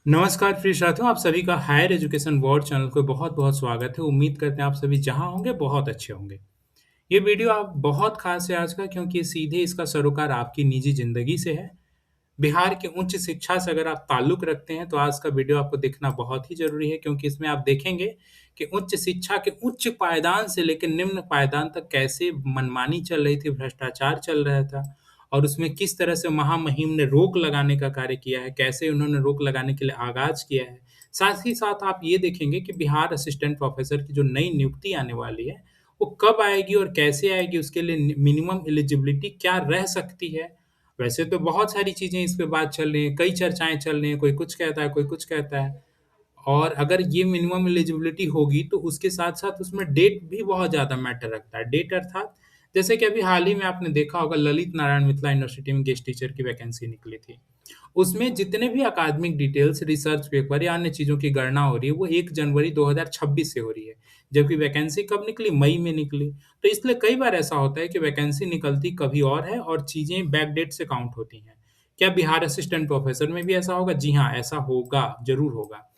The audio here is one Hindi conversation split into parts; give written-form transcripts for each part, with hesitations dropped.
नमस्कार प्रिय साथियों, आप सभी का हायर एजुकेशन वर्ल्ड चैनल को बहुत-बहुत स्वागत है। उम्मीद करते हैं आप सभी जहाँ होंगे बहुत अच्छे होंगे। ये वीडियो आप बहुत खास है आज का क्योंकि सीधे इसका सरोकार आपकी निजी ज़िंदगी से है। बिहार की उच्च शिक्षा से अगर आप ताल्लुक़ रखते हैं तो आज का वीडियो आपको देखना बहुत ही ज़रूरी है क्योंकि इसमें आप देखेंगे कि उच्च शिक्षा के उच्च पायदान से लेकर निम्न पायदान तक कैसे मनमानी चल रही थी, भ्रष्टाचार चल रहा था और उसमें किस तरह से महामहिम ने रोक लगाने का कार्य किया है, कैसे उन्होंने रोक लगाने के लिए आगाज़ किया है। साथ ही साथ आप ये देखेंगे कि बिहार असिस्टेंट प्रोफ़ेसर की जो नई नियुक्ति आने वाली है, वो कब आएगी और कैसे आएगी, उसके लिए मिनिमम एलिजिबिलिटी क्या रह सकती है। वैसे तो बहुत सारी चीज़ें इस पे बात चल रही हैं, कई चर्चाएँ चल रही हैं, कोई कुछ कहता है, कोई कुछ कहता है। और अगर ये मिनिमम एलिजिबिलिटी होगी तो उसके साथ-साथ उसमें डेट भी बहुत ज़्यादा मैटर रखता है। डेट अर्थात जैसे कि अभी हाल ही में आपने देखा होगा ललित नारायण मिथिला यूनिवर्सिटी में गेस्ट टीचर की वैकेंसी निकली थी। उसमें जितने भी अकादमिक डिटेल्स, रिसर्च पेपर या अन्य चीज़ों की गणना हो रही है, वो 1 जनवरी 2026 से हो रही है, जबकि वैकेंसी कब निकली? मई में निकली। तो इसलिए कई बार ऐसा होता है कि वैकेंसी निकलती कभी और है और चीज़ें बैकडेट से काउंट होती हैं। क्या बिहार असिस्टेंट प्रोफ़ेसर में भी ऐसा होगा? जी हाँ, ऐसा होगा, ज़रूर होगा।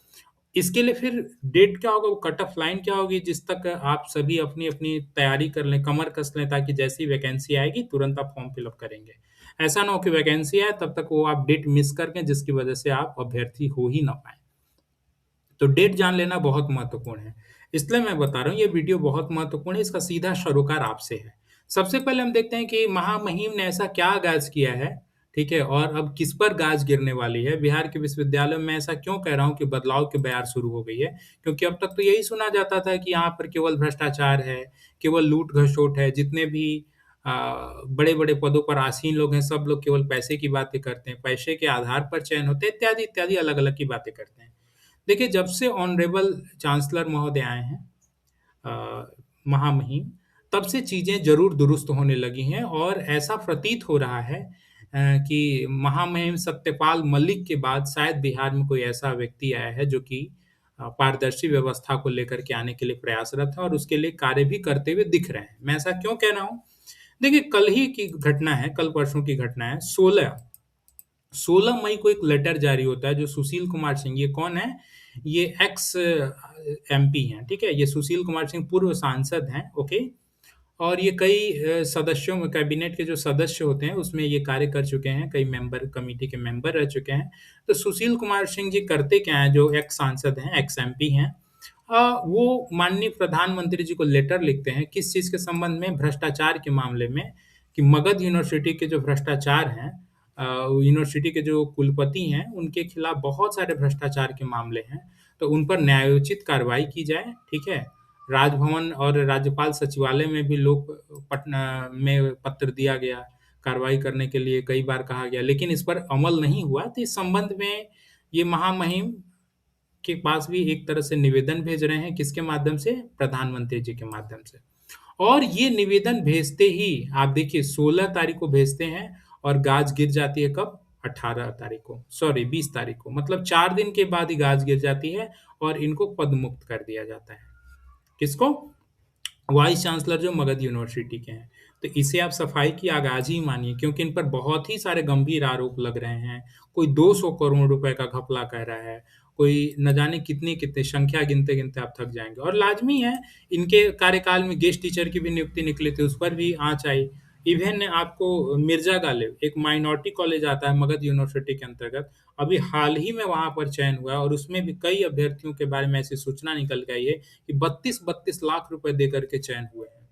इसके लिए फिर डेट क्या होगा, वो कट ऑफ लाइन क्या होगी जिस तक आप सभी अपनी-अपनी तैयारी कर लें, कमर कस लें ताकि जैसे ही वैकेंसी आएगी तुरंत आप फॉर्म फिल अप करेंगे। ऐसा ना हो कि वैकेंसी आए तब तक वो आप डेट मिस कर दें जिसकी वजह से आप अभ्यर्थी हो ही ना पाएँ। तो डेट जान लेना बहुत महत्वपूर्ण है। इसलिए मैं बता रहा हूँ ये वीडियो बहुत महत्वपूर्ण है, इसका सीधा सरोकार आपसे है। सबसे पहले हम देखते हैं कि महामहिम ने ऐसा क्या गाज़ किया है, ठीक है? और अब किस पर गाज़ गिरने वाली है? बिहार के विश्वविद्यालयों में ऐसा क्यों कह रहा हूँ कि बदलाव की बयार शुरू हो गई है? क्योंकि अब तक तो यही सुना जाता था कि यहाँ पर केवल भ्रष्टाचार है, केवल लूट-घसोट है, जितने भी अ, बड़े-बड़े पदों पर आसीन लोग हैं, सब लोग केवल पैसे की बातें करते हैं, पैसे के आधार पर चयन होते हैं, इत्यादि अलग-अलग की बातें करते हैं। देखिए, जब से ऑनरेबल चांसलर महोदय आए हैं महामहिम, तब से चीज़ें ज़रूर दुरुस्त होने लगी हैं और ऐसा प्रतीत हो रहा है कि महामहिम सत्यपाल मलिक के बाद शायद बिहार में कोई ऐसा व्यक्ति आया है जो कि पारदर्शी व्यवस्था को लेकर के आने के लिए प्रयासरत है और उसके लिए कार्य भी करते हुए दिख रहे हैं। मैं ऐसा क्यों कह रहा हूँ? देखिए, कल ही की घटना है, कल-परसों की घटना है, 16 मई को एक लेटर जारी होता है जो सुशील कुमार सिंह ये कौन है? ये एक्स एमपी हैं, ठीक है? ये सुशील कुमार सिंह पूर्व सांसद हैं, ओके? और ये कई सदस्यों में कैबिनेट के जो सदस्य होते हैं उसमें ये कार्य कर चुके हैं, कई मेंबर कमिटी के मेंबर रह चुके हैं। तो सुशील कुमार सिंह जी करते क्या हैं जो एक्स सांसद हैं, एक्स एमपी हैं वो माननीय प्रधानमंत्री जी को लेटर लिखते हैं, किस चीज़ के संबंध में? भ्रष्टाचार के मामले में कि मगध यूनिवर्सिटी के जो भ्रष्टाचार हैं यूनिवर्सिटी के जो कुलपति हैं, उनके खिलाफ बहुत सारे भ्रष्टाचार के मामले हैं, तो उन पर न्यायोचित कार्रवाई की जाए, ठीक है? राजभवन और राज्यपाल सचिवालय में भी लोक पटना में पत्र दिया गया, कार्रवाई करने के लिए कई बार कहा गया, लेकिन इस पर अमल नहीं हुआ। तो इस संबंध में ये महामहिम के पास भी एक तरह से निवेदन भेज रहे हैं, किसके माध्यम से? प्रधानमंत्री जी के माध्यम से। और ये निवेदन भेजते ही आप देखिए 16 तारीख को भेजते हैं और गाज गिर जाती है कब? 18 तारीख को, सॉरी 20 तारीख को, मतलब 4 दिन के बाद ही गाज गिर जाती है और इनको पदमुक्त कर दिया जाता है। किसको? वाइस चांसलर जो मगध यूनिवर्सिटी के हैं। तो इसे आप सफाई की आगाज़ ही मानिए क्योंकि इन पर बहुत ही सारे गंभीर आरोप लग रहे हैं। कोई 200 करोड़ रुपए का घपला कह रहा है, कोई न जाने कितनी-कितनी संख्या गिनते-गिनते आप थक जाएँगे और लाज़मी है, इनके कार्यकाल में गेस्ट टीचर की भी नियुक्ति निकली थी, उस पर भी आँच आई। इवेन आपको मिर्ज़ा गालिब, एक माइनॉरिटी कॉलेज आता है मगध यूनिवर्सिटी के अंतर्गत, अभी हाल ही में वहाँ पर चयन हुआ है और उसमें भी कई अभ्यर्थियों के बारे में ऐसी सूचना निकल के आई है कि 32-32 लाख रुपए देकर के चयन हुए हैं।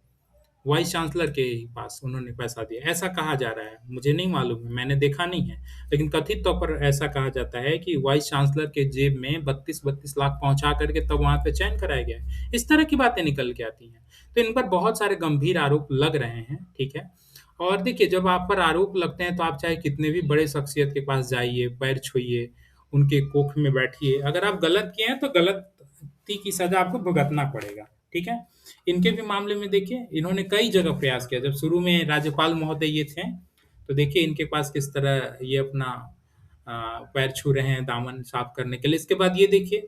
वाइस चांसलर के ही पास उन्होंने पैसा दिया, ऐसा कहा जा रहा है। मुझे नहीं मालूम है, मैंने देखा नहीं है। लेकिन कथित तौर पर ऐसा कहा जाता है कि वाइस चांसलर के जेब में 32-32 लाख पहुँचा करके तब वहाँ पे चयन कराया गया है। इस तरह की बातें निकल के आती हैं। तो इन पर बहुत सारे गंभीर आरोप लग रहे हैं, ठीक है? और देखिए जब आप पर आरोप लगते हैं तो आप चाहे कितने भी बड़े शख्सियत के पास जाइए, पैर छूइए, उनके कोख में बैठिए, अगर आप गलत किए हैं तो गलती की सज़ा आपको भुगतना पड़ेगा, ठीक है? इनके भी मामले में देखिए, इन्होंने कई जगह प्रयास किया। जब शुरू में राज्यपाल महोदय ये थे, तो देखिए इनके पास किस तरह ये अपना पैर छू रहे हैं दामन साफ करने के लिए। इसके बाद ये देखिए,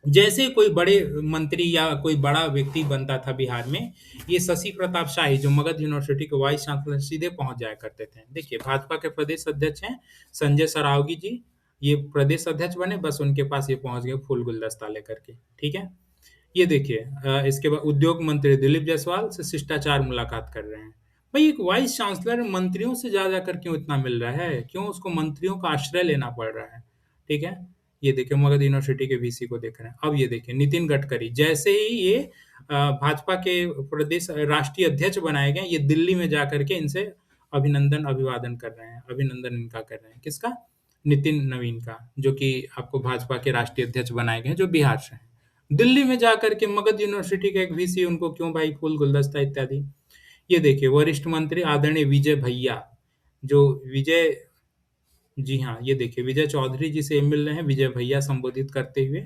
जैसे कोई बड़े मंत्री या कोई बड़ा व्यक्ति बनता था बिहार में, ये शशि प्रताप शाही जो मगध यूनिवर्सिटी के वाइस चांसलर सीधे पहुँच जाया करते थे। देखिए भाजपा के प्रदेश अध्यक्ष हैं संजय सरावगी जी, ये प्रदेश अध्यक्ष बने, बस उनके पास ये पहुँच गए फूल गुलदस्ता लेकर के, ठीक है? ये देखिए इसके बाद उद्योग मंत्री दिलीप जायसवाल से शिष्टाचार मुलाकात कर रहे हैं। भाई एक वाइस चांसलर मंत्रियों से जा कर क्यों इतना मिल रहा है? क्यों उसको मंत्रियों का आश्रय लेना पड़ रहा है? ठीक है? ये देखिए मगध यूनिवर्सिटी के वीसी को देख रहे हैं। अब ये देखिए नितिन गडकरी जैसे ही ये भाजपा के प्रदेश राष्ट्रीय अध्यक्ष बनाए गए, ये दिल्ली में जाकर के इनसे अभिनंदन अभिवादन कर रहे हैं, अभिनंदन इनका कर रहे हैं। किसका? नितिन नवीन का, जो कि आपको भाजपा के राष्ट्रीय अध्यक्ष बनाए गए हैं, जो बिहार से हैं। दिल्ली में जाकर के मगध यूनिवर्सिटी का एक वीसी उनको क्यों भाई फूल गुलदस्ता इत्यादि। ये देखिए वरिष्ठ मंत्री आदरणीय विजय भैया, जो विजय जी हाँ, ये देखिए विजय चौधरी जी से मिल रहे हैं विजय भैया संबोधित करते हुए,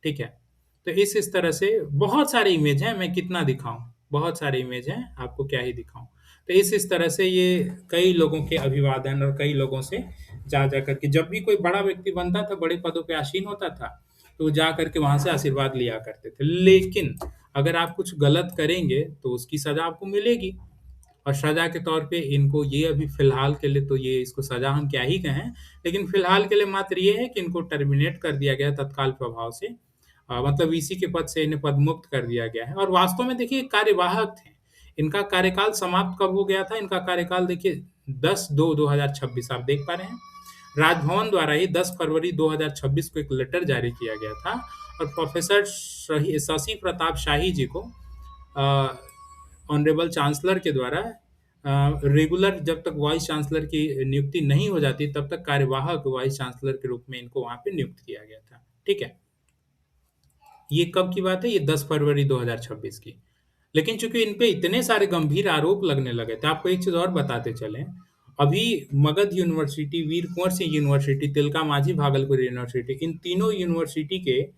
ठीक है? तो इस तरह से बहुत सारे इमेज हैं, मैं कितना दिखाऊँ? बहुत सारे इमेज हैं, आपको क्या ही दिखाऊँ? तो इस तरह से ये कई लोगों के अभिवादन और कई लोगों से जा कर के जब भी कोई बड़ा व्यक्ति बनता था, बड़े पदों पे आसीन होता था, तो जा कर के वहाँ से आशीर्वाद लिया करते थे। लेकिन अगर आप कुछ गलत करेंगे, तो उसकी सज़ा आपको मिलेगी। और सज़ा के तौर पे इनको ये अभी फ़िलहाल के लिए तो ये इसको सज़ा हम क्या ही कहें, लेकिन फ़िलहाल के लिए मात्र ये है कि इनको टर्मिनेट कर दिया गया है तत्काल प्रभाव से। मतलब वीसी के पद से इन्हें पदमुक्त कर दिया गया है और वास्तव में देखिए कार्यवाहक थे। इनका कार्यकाल समाप्त कब हो गया था? इनका कार्यकाल देखिए 10/2/2026 आप देख पा रहे हैं। राजभवन द्वारा ही 10 फरवरी 2026 को एक लेटर जारी किया गया था और प्रोफ़ेसर शशि प्रताप शाही जी को अ, ऑनरेबल चांसलर के द्वारा रेगुलर जब तक वाइस चांसलर की नियुक्ति नहीं हो जाती तब तक कार्यवाहक वाइस चांसलर के रूप में इनको वहाँ पे नियुक्त किया गया था। ठीक है? ये कब की बात है? ये 10 फरवरी 2026 की। लेकिन चूँकि इन पे इतने सारे गंभीर आरोप लगने लगे थे, आपको एक चीज़ और बताते चलें, अभी Magadh university, Veer Kunwar Singh university, Tilka Manjhi Bhagalpur university, इन तीनों यूनिवर्सिटी के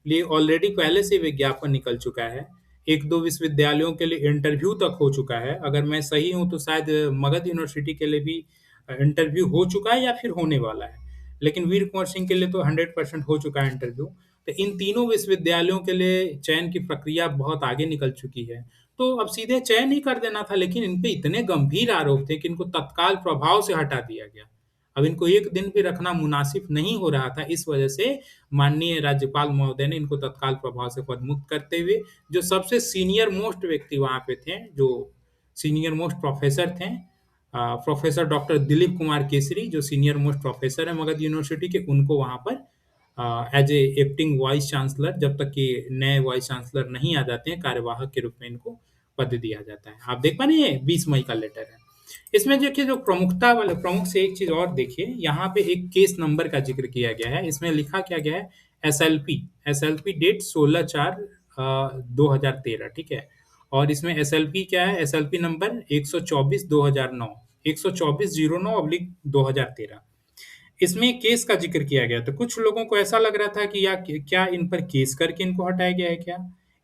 लिए ऑलरेडी पहले से विज्ञापन निकल चुका है। 1-2 विश्वविद्यालयों के लिए इंटरव्यू तक हो चुका है। अगर मैं सही हूँ तो शायद मगध यूनिवर्सिटी के लिए भी इंटरव्यू हो चुका है या फिर होने वाला है। लेकिन वीर कुँवर सिंह के लिए तो 100% हो चुका है इंटरव्यू। तो इन तीनों विश्वविद्यालयों के लिए चयन की प्रक्रिया बहुत आगे निकल चुकी है। तो अब सीधे चयन ही कर देना था, लेकिन इन पे इतने गंभीर आरोप थे कि इनको तत्काल प्रभाव से हटा दिया गया। अब इनको 1 दिन भी रखना मुनासिब नहीं हो रहा था, इस वजह से माननीय राज्यपाल महोदय ने इनको तत्काल प्रभाव से पदमुक्त करते हुए, जो सबसे सीनियर मोस्ट व्यक्ति वहाँ पे थे, जो सीनियर मोस्ट प्रोफ़ेसर थे, प्रोफ़ेसर डॉक्टर दिलीप कुमार केसरी, जो सीनियर मोस्ट प्रोफ़ेसर हैं मगध यूनिवर्सिटी के, उनको वहाँ पर as a acting vice chancellor, जब तक कि नए वाइस चांसलर नहीं आ जाते हैं, कार्यवाहक के रूप में इनको पद दिया जाता है। आप देख पा रहे हैं ये 20 मई का लेटर है। इसमें देखिए जो प्रमुखता वाले प्रमुख से एक चीज़ और देखिए, यहाँ पे एक केस नंबर का ज़िक्र किया गया है। इसमें लिखा क्या गया है? एसएलपी, एसएलपी डेट 16/4 2013, ठीक है? और इसमें एसएलपी क्या है? SLP number 124/2009, 12409/2013। इसमें केस का ज़िक्र किया गया, तो कुछ लोगों को ऐसा लग रहा था कि या क्या इन पर केस करके इनको हटाया गया है क्या?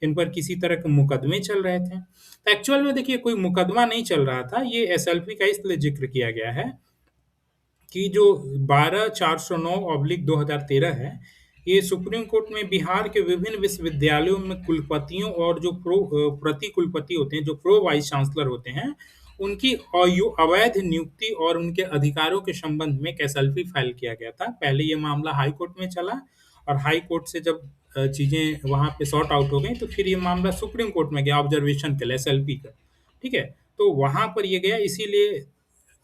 इन पर किसी तरह के मुकदमे चल रहे थे? तो एक्चुअल में देखिए कोई मुकदमा नहीं चल रहा था, ये एसएलपी का इसलिए ज़िक्र किया गया है कि जो 12/409/2013 है, ये सुप्रीम कोर्ट में बिहार के विभिन्न विश्वविद्यालयों में कुलपतियों और जो प्रति कुलपति होते हैं, जो प्रो वाइस चांसलर होते हैं, उनकी अवैध नियुक्ति और उनके अधिकारों के संबंध में एक एसएलपी फाइल किया गया था। पहले ये मामला हाई कोर्ट में चला और हाई कोर्ट से जब चीज़ें वहाँ पे सॉर्ट आउट हो गई, तो फिर ये मामला सुप्रीम कोर्ट में गया ऑब्जर्वेशन के लिए एसएलपी का, ठीक है? तो वहाँ पर ये गया, इसीलिए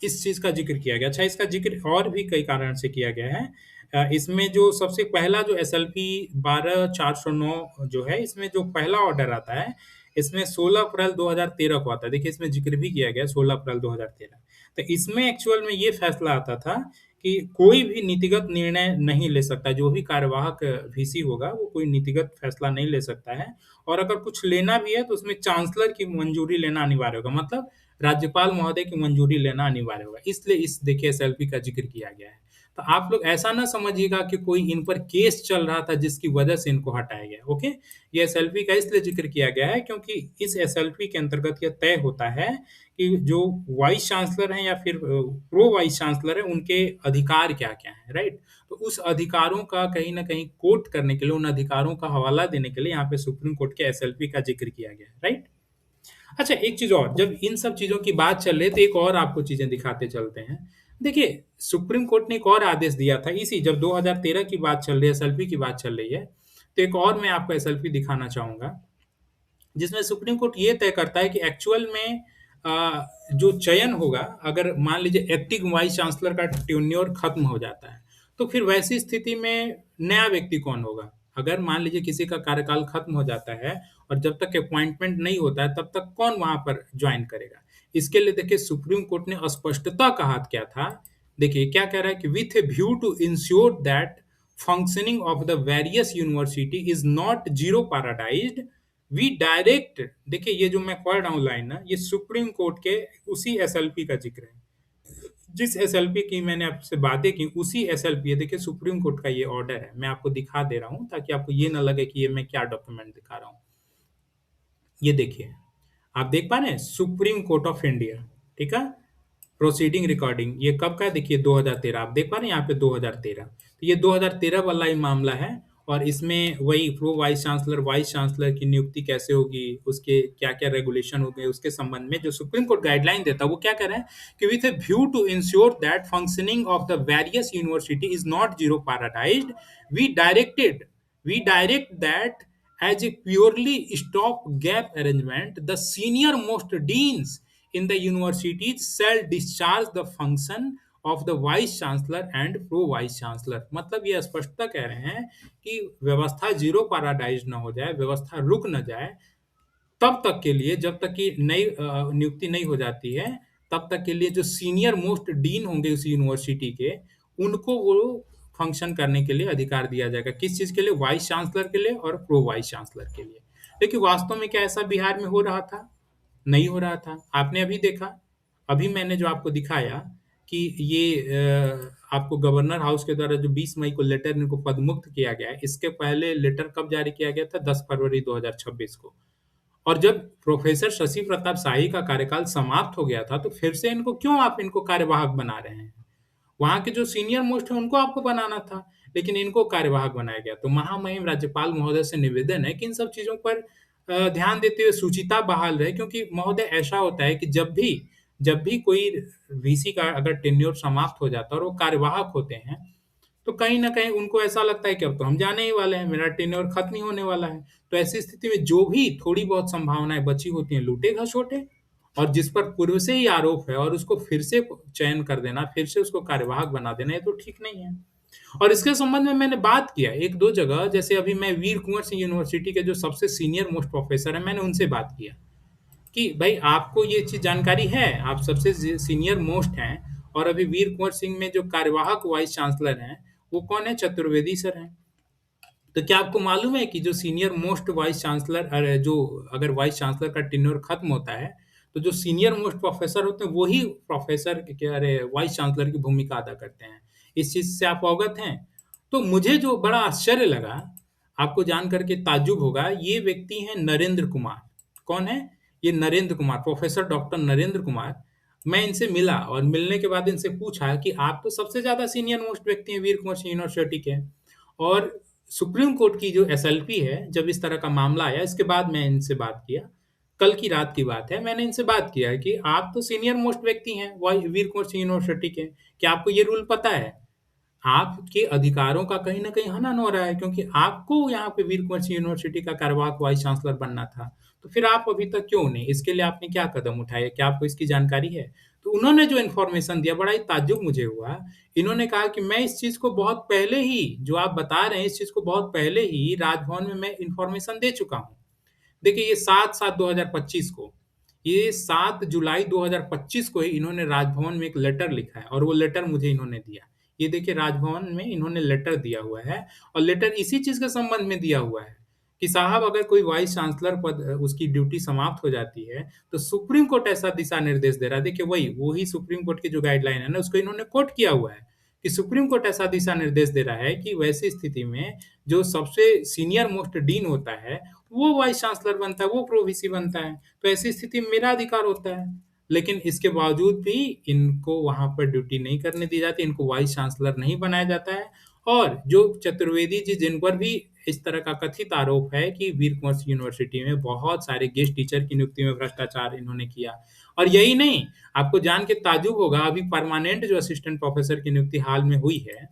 इस चीज़ का ज़िक्र किया गया। अच्छा, इसका ज़िक्र और भी कई कारण से किया गया है। इसमें जो सबसे पहला जो एसएलपी 12/409 जो है, इसमें जो पहला ऑर्डर आता है, इसमें 16 अप्रैल 2013 को आता है। देखिए इसमें ज़िक्र भी किया गया है 16 अप्रैल 2013। तो इसमें एक्चुअल में ये फैसला आता था कि कोई भी नीतिगत निर्णय नहीं ले सकता, जो भी कार्यवाहक वीसी होगा, वो कोई नीतिगत फैसला नहीं ले सकता है और अगर कुछ लेना भी है, तो उसमें चांसलर की मंजूरी लेना अनिवार्य होगा। मतलब राज्यपाल महोदय की मंजूरी लेना अनिवार्य होगा। इसलिए इस देखिए एसएलपी का ज़िक्र किया गया है। तो आप लोग ऐसा ना समझिएगा कि कोई इन पर केस चल रहा था जिसकी वजह से इनको हटाया गया, ओके? ये एसएलपी का इसलिए ज़िक्र किया गया है क्योंकि इस एसएलपी के अंतर्गत यह तय होता है कि जो वाइस चांसलर हैं या फिर प्रो वाइस चांसलर हैं, उनके अधिकार क्या-क्या हैं, राइट? तो उस अधिकारों का कहीं न कहीं कोट करने के लिए, उन अधिकारों का हवाला देने के लिए यहाँ पे सुप्रीम कोर्ट के एसएलपी का ज़िक्र किया गया है, राइट? अच्छा, एक चीज़ और, जब इन सब चीज़ों की बात चल रही है, तो एक और आपको चीज़ें दिखाते चलते हैं। देखिए, सुप्रीम कोर्ट ने एक और आदेश दिया था इसी जब 2013 की बात चल रही है, एसएलपी की बात चल रही है, तो एक और मैं आपको एसएलपी दिखाना चाहूँगा, जिसमें सुप्रीम कोर्ट ये तय करता है कि एक्चुअल में जो चयन होगा, अगर मान लीजिए एक्टिंग वाइस चांसलर का टेन्योर खत्म हो जाता है, तो फिर वैसी स्थिति में नया व्यक्ति कौन होगा? अगर मान लीजिए किसी का कार्यकाल खत्म हो जाता है और जब तक अपॉइंटमेंट नहीं होता है, तब तक कौन वहाँ पर जॉइन करेगा? इसके लिए देखिए सुप्रीम कोर्ट ने स्पष्टता कहा क्या था, देखिए क्या कह रहा है कि with a view to ensure that functioning of the various university is not jeopardised, we direct, देखिए ये जो मैं पढ़ रहा हूँ लाइन ना, ये सुप्रीम कोर्ट के उसी एसएलपी का जिक्र है। जिस एसएलपी की मैंने आपसे बातें की उसी एसएलपी है, देखिए सुप्रीम कोर्ट का ये ऑर्डर है, मैं आपको दिखा दे रहा हूँ ताकि आपको ये ना लगे कि ये मैं क्या डॉक्यूमेंट दिखा रहा हूँ। ये देखिए, आप देख पा रहे हैं सुप्रीम कोर्ट ऑफ इंडिया, ठीक है, प्रोसीडिंग रिकॉर्डिंग, ये कब का है देखिए 2013, आप देख पा रहे हैं यहाँ पे 2013, तो ये 2013 वाला ही मामला है। और इसमें वही प्रो वाइस चांसलर की नियुक्ति कैसे होगी, उसके क्या क्या रेगुलेशन हो गए, उसके संबंध में जो सुप्रीम कोर्ट गाइडलाइन देता है वो क्या कह रहा है कि with a view to ensure that functioning of the various university is not jeopardised, we directed we direct that as a purely stop-gap arrangement, the senior-most deans in the universities shall discharge the function of the vice chancellor and pro vice chancellor। मतलब ये स्पष्टता कह रहे हैं कि व्यवस्था जीरो पैराडाइज ना हो जाए, व्यवस्था रुक न जाए, तब तक के लिए जब तक कि नई नियुक्ति नहीं हो जाती है, तब तक के लिए जो सीनियर मोस्ट डीन होंगे उस यूनिवर्सिटी के, उनको वो फंक्शन करने के लिए अधिकार दिया जाएगा। किस चीज के लिए? वाइस चांसलर के लिए और प्रो वाइस चांसलर के लिए। लेकिन वास्तव में क्या ऐसा बिहार में हो रहा था? नहीं हो रहा था। आपने अभी देखा, अभी मैंने जो आपको दिखाया कि ये आपको गवर्नर हाउस के द्वारा जो 20 मई को लेटर इनको पदमुक्त किया गया है, इसके पहले लेटर कब जारी किया गया था? 10 फरवरी 2026 को। और जब प्रोफेसर शशि प्रताप शाही का कार्यकाल समाप्त हो गया था, तो फिर से इनको क्यों आप इनको कार्यवाहक बना रहे हैं? वहाँ के जो सीनियर मोस्ट है उनको आपको बनाना था, लेकिन इनको कार्यवाहक बनाया गया। तो महामहिम राज्यपाल महोदय से निवेदन है कि इन सब चीज़ों पर ध्यान देते हुए शुचिता बहाल रहे, क्योंकि महोदय ऐसा होता है कि जब भी कोई वीसी का अगर टेन्योर समाप्त हो जाता है और वो कार्यवाहक होते हैं, तो कहीं न कहीं उनको ऐसा लगता है कि अब तो हम जाने ही वाले हैं, मेरा टेन्योर खत्म ही होने वाला है। तो ऐसी स्थिति में जो भी थोड़ी बहुत संभावनाएँ बची होती हैं, लूटे-घसोटे, और जिस पर पूर्व से ही आरोप है और उसको फिर से चयन कर देना, फिर से उसको कार्यवाहक बना देना, ये तो ठीक नहीं है। और इसके संबंध में मैंने बात किया 1-2 जगह, जैसे अभी मैं वीर कुँवर सिंह यूनिवर्सिटी के जो सबसे सीनियर मोस्ट प्रोफेसर हैं, मैंने उनसे बात किया कि भाई आपको ये चीज़ जानकारी है, आप सबसे सीनियर मोस्ट हैं, और अभी वीर कुँवर सिंह में जो कार्यवाहक वाइस चांसलर हैं, वो कौन है? चतुर्वेदी सर हैं। तो क्या आपको मालूम है कि जो सीनियर मोस्ट वाइस चांसलर जो अगर वाइस चांसलर का टेन्योर खत्म होता है, तो जो सीनियर मोस्ट प्रोफेसर होते हैं, वही प्रोफेसर क्या अरे वाइस चांसलर की भूमिका अदा करते हैं। इस चीज़ से आप अवगत हैं? तो मुझे जो बड़ा आश्चर्य लगा, आपको जान कर के ताज्जुब होगा, ये व्यक्ति हैं नरेंद्र कुमार। कौन है? ये नरेंद्र कुमार, प्रोफेसर डॉक्टर नरेंद्र कुमार। मैं इनसे मिला और मिलने के बाद इनसे पूछा कि आप तो सबसे ज़्यादा सीनियर मोस्ट व्यक्ति हैं वीर कुँवर सिंह यूनिवर्सिटी के, और सुप्रीम कोर्ट की जो एसएलपी है, जब इस तरह का मामला आया, इसके बाद मैं इनसे बात किया। कल की रात की बात है, मैंने इनसे बात किया है कि आप तो सीनियर मोस्ट व्यक्ति हैं वीर कुँवर सिंह यूनिवर्सिटी के। क्या आपको ये रूल पता है? आपके अधिकारों का कहीं न कहीं हनन हो रहा है, क्योंकि आपको यहाँ पे वीर कुँवर सिंह यूनिवर्सिटी का कार्यवाहक वाइस चांसलर बनना था। तो फिर आप अभी तक क्यों नहीं? इसके लिए आपने क्या कदम उठाए? क्या आपको इसकी जानकारी है? तो उन्होंने जो इन्फॉर्मेशन दिया, बड़ा ही ताज्जुब मुझे हुआ। इन्होंने कहा कि मैं इस चीज़ को बहुत पहले ही, जो आप बता रहे हैं, इस चीज़ को बहुत पहले ही राजभवन में मैं इन्फॉर्मेशन दे चुका हूँ। देखिए ये 7/7/2025 को, ये 7 जुलाई 2025 को ही इन्होंने राजभवन में एक लेटर लिखा है, और वो लेटर मुझे इन्होंने दिया। ये देखिए राजभवन में इन्होंने लेटर दिया हुआ है, और लेटर इसी चीज़ के संबंध में दिया हुआ है कि साहब अगर कोई वाइस चांसलर पद उसकी ड्यूटी समाप्त हो जाती है, तो सुप्रीम कोर्ट ऐसा दिशा निर्देश दे रहा है। देखिए वही सुप्रीम कोर्ट की जो गाइडलाइन है ना, उसको इन्होंने कोट किया हुआ है कि सुप्रीम कोर्ट ऐसा दिशा निर्देश दे रहा है कि वैसी स्थिति में जो सबसे सीनियर मोस्ट डीन होता है, वो वाइस चांसलर बनता है, वो प्रो वीसी बनता है। तो ऐसी स्थिति में मेरा अधिकार होता है। लेकिन इसके बावजूद भी इनको वहाँ पर ड्यूटी नहीं करने दी जाती, इनको वाइस चांसलर नहीं बनाया जाता है, और जो चतुर्वेदी जी जिन पर भी इस तरह का कथित आरोप है कि वीर कुँवर सिंह यूनिवर्सिटी में बहुत सारे गेस्ट टीचर की नियुक्ति में भ्रष्टाचार इन्होंने किया। और यही नहीं, आपको जान के ताज्जुब होगा, अभी परमानेंट जो असिस्टेंट प्रोफ़ेसर की नियुक्ति हाल में हुई है,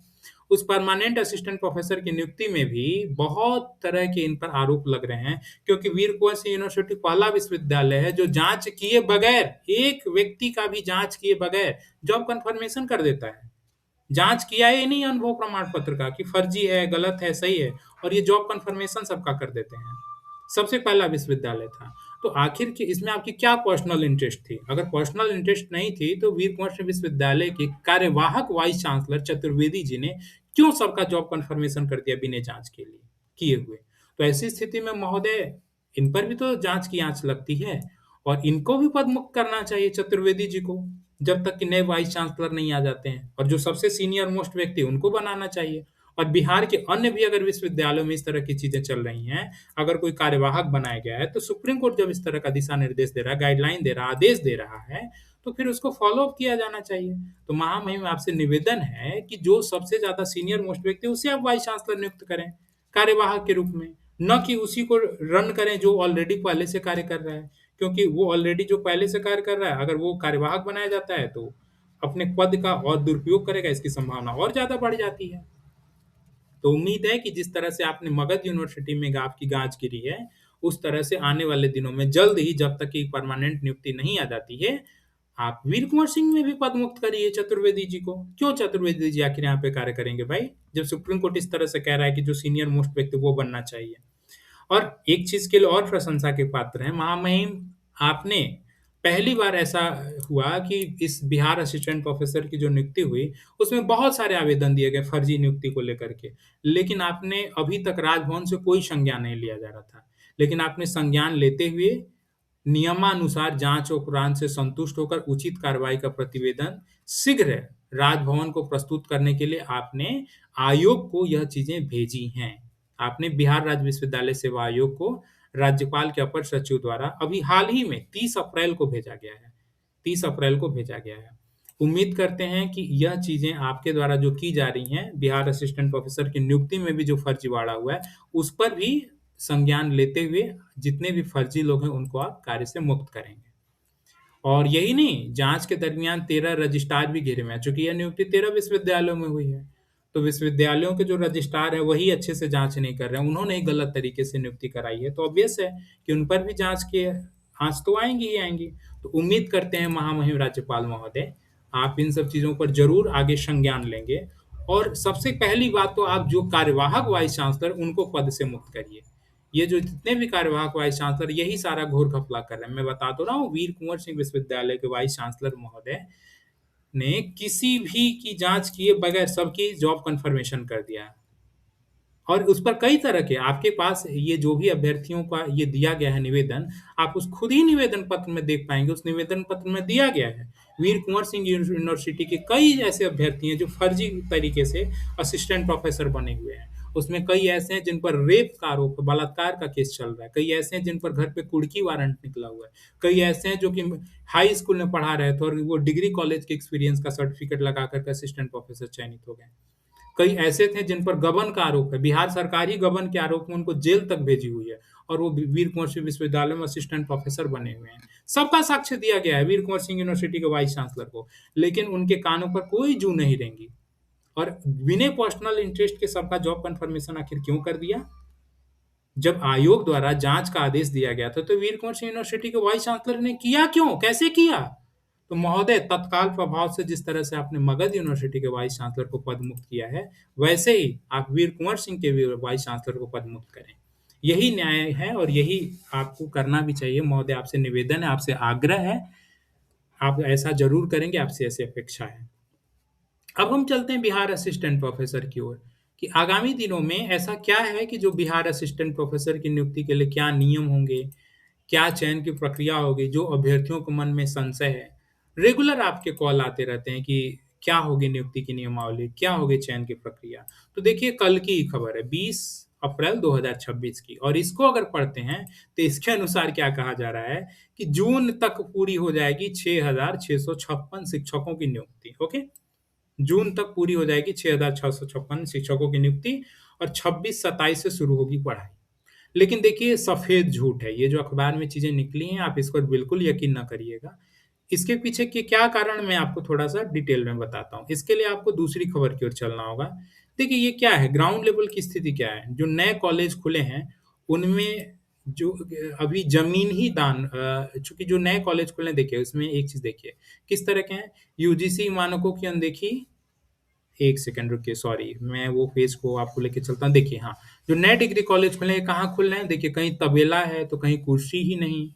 उस परमानेंट असिस्टेंट प्रोफ़ेसर की नियुक्ति में भी बहुत तरह के इन पर आरोप लग रहे हैं, क्योंकि वीर कुँवर सिंह यूनिवर्सिटी पहला विश्वविद्यालय है जो जाँच किए बगैर, एक व्यक्ति का भी जाँच किए बगैर जॉब कन्फर्मेशन कर देता है। जाँच किया ही नहीं अनुभव प्रमाण पत्र का कि फर्जी है, गलत है, सही है, और ये जॉब कन्फर्मेशन सबका कर देते हैं। सबसे पहला विश्वविद्यालय था। तो आखिर कि इसमें आपकी क्या पर्सनल इंटरेस्ट थी? अगर पर्सनल इंटरेस्ट नहीं थी, तो वीर कुँवर सिंह विश्वविद्यालय के कार्यवाहक वाइस चांसलर चतुर्वेदी जी ने क्यों सबका जॉब कन्फर्मेशन कर दिया बिना जाँच के लिए किए हुए? तो ऐसी स्थिति में महोदय, इन पर भी तो जाँच की आँच लगती है, और इनको भी पदमुक्त करना चाहिए चतुर्वेदी जी को, जब तक कि नए वाइस चांसलर नहीं आ जाते हैं, और जो सबसे सीनियर मोस्ट व्यक्ति है उनको बनाना चाहिए। और बिहार के अन्य भी अगर विश्वविद्यालयों में इस तरह की चीज़ें चल रही हैं, अगर कोई कार्यवाहक बनाया गया है, तो सुप्रीम कोर्ट जब इस तरह का दिशा निर्देश दे रहा है, गाइडलाइन दे रहा है, आदेश दे रहा है, तो फिर उसको फ़ॉलो अप किया जाना चाहिए। तो महामहिम आपसे निवेदन है कि जो सबसे ज़्यादा सीनियर मोस्ट व्यक्ति है, उसे आप वाइस चांसलर नियुक्त करें, कार्यवाहक के रूप में, न कि उसी को रन करें जो ऑलरेडी पहले से कार्य कर रहा है। क्योंकि वो ऑलरेडी जो पहले से कार्य कर रहा है, अगर वो कार्यवाहक बनाया जाता है, तो अपने पद का और दुरुपयोग करेगा, इसकी संभावना और ज़्यादा बढ़ जाती है। तो उम्मीद है कि जिस तरह से आपने मगध यूनिवर्सिटी में आपकी गाज गिरी है, उस तरह से आने वाले दिनों में जल्द ही, जब तक कि परमानेंट नियुक्ति नहीं आ जाती है, आप वीर कुंवर सिंह में भी पद मुक्त करिए चतुर्वेदी जी को। क्यों चतुर्वेदी जी आखिर यहाँ पे कार्य करेंगे भाई, जब सुप्रीम कोर्ट इस तरह से कह रहा है कि जो सीनियर मोस्ट व्यक्ति वो बनना चाहिए। और एक चीज के लिए और प्रशंसा के पात्र हैं महामहिम, आपने पहली बार ऐसा हुआ कि इस बिहार असिस्टेंट प्रोफेसर की जो नियुक्ति हुई, उसमें बहुत सारे आवेदन दिए गए फर्जी नियुक्ति को लेकर के, लेकिन आपने अभी तक राजभवन से कोई संज्ञान नहीं लिया जा रहा था, लेकिन आपने संज्ञान लेते हुए नियमानुसार जांच उपरांत से संतुष्ट होकर उचित कार्रवाई का प्रतिवेदन शीघ्र राजभवन को प्रस्तुत करने के लिए आपने आयोग को यह चीजें भेजी हैं। आपने बिहार राज्य विश्वविद्यालय सेवा आयोग को राज्यपाल के अपर सचिव द्वारा अभी हाल ही में 30 अप्रैल को भेजा गया है। 30 अप्रैल को भेजा गया है। उम्मीद करते हैं कि यह चीजें आपके द्वारा जो की जा रही हैं, बिहार असिस्टेंट प्रोफेसर की नियुक्ति में भी जो फर्जीवाड़ा हुआ है, उस पर भी संज्ञान लेते हुए जितने भी फर्जी लोग हैं उनको आप कार्य से मुक्त करेंगे। और यही नहीं, जांच के दरमियान 13 रजिस्ट्रार भी घेरे में हैं, चूंकि यह नियुक्ति 13 विश्वविद्यालयों में हुई है। तो विश्वविद्यालयों के जो रजिस्ट्रार हैं वही अच्छे से जांच नहीं कर रहे हैं, उन्होंने ही गलत तरीके से नियुक्ति कराई है, तो ऑब्वियस है कि उन पर भी जांच की आंच तो आएंगी ही आएंगी। तो उम्मीद करते हैं महामहिम राज्यपाल महोदय, आप इन सब चीजों पर जरूर आगे संज्ञान लेंगे, और सबसे पहली बात तो आप जो कार्यवाहक वाइस चांसलर उनको पद से मुक्त करिए। ये जो जितने भी कार्यवाहक वाइस चांसलर यही सारा घोर घपला कर रहे हैं। मैं बता तो रहा हूँ, वीर कुंवर सिंह विश्वविद्यालय के वाइस चांसलर महोदय ने किसी भी की जांच किए बगैर सबकी जॉब कन्फर्मेशन कर दिया। और उस पर कई तरह के आपके पास ये जो भी अभ्यर्थियों का ये दिया गया है निवेदन, आप उस खुद ही निवेदन पत्र में देख पाएंगे। उस निवेदन पत्र में दिया गया है वीर कुंवर सिंह यूनिवर्सिटी के कई ऐसे अभ्यर्थी हैं जो फर्जी तरीके से असिस्टेंट प्रोफेसर बने हुए हैं। उसमें कई ऐसे हैं जिन पर रेप का आरोप, बलात्कार का केस चल रहा है, कई ऐसे हैं जिन पर घर पे कुर्की वारंट निकला हुआ है, कई ऐसे हैं जो कि हाई स्कूल में पढ़ा रहे थे और वो डिग्री कॉलेज के एक्सपीरियंस का सर्टिफिकेट लगा करके असिस्टेंट प्रोफेसर चयनित हो गए। कई ऐसे थे जिन पर गबन का आरोप है, बिहार सरकार ही गबन के आरोप में उनको जेल तक भेजी हुई है, और वो वीर कुंवर सिंह विश्वविद्यालय में असिस्टेंट प्रोफेसर बने हुए हैं। सबका साक्ष्य दिया गया है वीर कुंवर सिंह यूनिवर्सिटी के वाइस चांसलर को, लेकिन उनके कानों पर कोई जू नहीं रहेंगी। और बिना पर्सनल इंटरेस्ट के सबका जॉब कन्फर्मेशन आखिर क्यों कर दिया? जब आयोग द्वारा जांच का आदेश दिया गया था, तो वीर कुंवर सिंह यूनिवर्सिटी के वाइस चांसलर ने किया क्यों, कैसे किया? तो महोदय, तत्काल प्रभाव से जिस तरह से आपने मगध यूनिवर्सिटी के वाइस चांसलर को पद मुक्त किया है, वैसे ही आप वीर कुंवर सिंह के भी वाइस चांसलर को पद मुक्त करें। यही न्याय है और यही आपको करना भी चाहिए महोदय। आपसे निवेदन है, आपसे आग्रह है, आप ऐसा जरूर करेंगे, आपसे ऐसी अपेक्षा है। अब हम चलते हैं बिहार असिस्टेंट प्रोफेसर की ओर, कि आगामी दिनों में ऐसा क्या है कि जो बिहार असिस्टेंट प्रोफेसर की नियुक्ति के लिए क्या नियम होंगे, क्या चयन की प्रक्रिया होगी, जो अभ्यर्थियों के मन में संशय है। रेगुलर आपके कॉल आते रहते हैं कि क्या होगी नियुक्ति की नियमावली, क्या होगी चयन की प्रक्रिया। तो देखिए, कल की ही खबर है 20 अप्रैल 2026 की, और इसको अगर पढ़ते हैं तो इसके अनुसार क्या कहा जा रहा है कि जून तक पूरी हो जाएगी 6,656 शिक्षकों की नियुक्ति। ओके, जून तक पूरी हो जाएगी 6,656 शिक्षकों की नियुक्ति और 26-27 से शुरू होगी पढ़ाई। लेकिन देखिए सफ़ेद झूठ है, ये जो अखबार में चीज़ें निकली हैं आप इस पर बिल्कुल यकीन ना करिएगा। इसके पीछे के क्या कारण मैं आपको थोड़ा-सा डिटेल में बताता हूँ। इसके लिए आपको दूसरी खबर की ओर चलना होगा। देखिए ये क्या है ग्राउंड लेवल की स्थिति क्या है? जो नए कॉलेज खुले हैं उनमें जो अभी ज़मीन ही दान चूँकि जो नए कॉलेज खुले हैं देखिए उसमें एक चीज़ देखिए, किस तरह के हैं? यूजीसी मानकों की अनदेखी 1 सेकंड रुकिए सॉरी, मैं वो पेज को आपको लेके चलता हूँ। देखिए हाँ, जो नए डिग्री कॉलेज खुले हैं, कहाँ खुल रहे हैं? देखिए कहीं तबेला है, तो कहीं कुर्सी ही नहीं।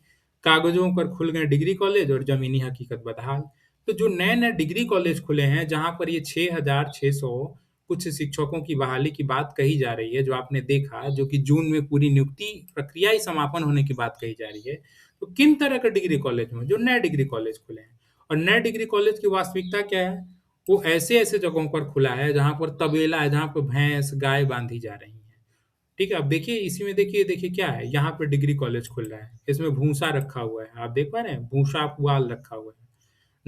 कागज़ों पर खुल गए डिग्री कॉलेज और ज़मीनी हकीकत बदहाल। तो जो नए-नए डिग्री कॉलेज खुले हैं, जहाँ पर ये 6,600 कुछ शिक्षकों की बहाली की बात कही जा रही है, जो आपने देखा, जो कि जून में पूरी नियुक्ति प्रक्रिया ही समापन होने की बात कही जा रही है। तो किन तरह के डिग्री कॉलेज में? जो नए डिग्री कॉलेज खुले हैं और नए डिग्री कॉलेज की वास्तविकता क्या है? वो ऐसे-ऐसे जगहों पर खुला है जहाँ पर तबेला है, जहाँ पर भैंस, गाय बाँधी जा रही हैं। ठीक है? अब देखिए इसी में देखिए क्या है, यहाँ पे डिग्री कॉलेज खुल रहा है। इसमें भूसा रखा हुआ है, आप देख पा रहे हैं? भूसा पुआल रखा हुआ है।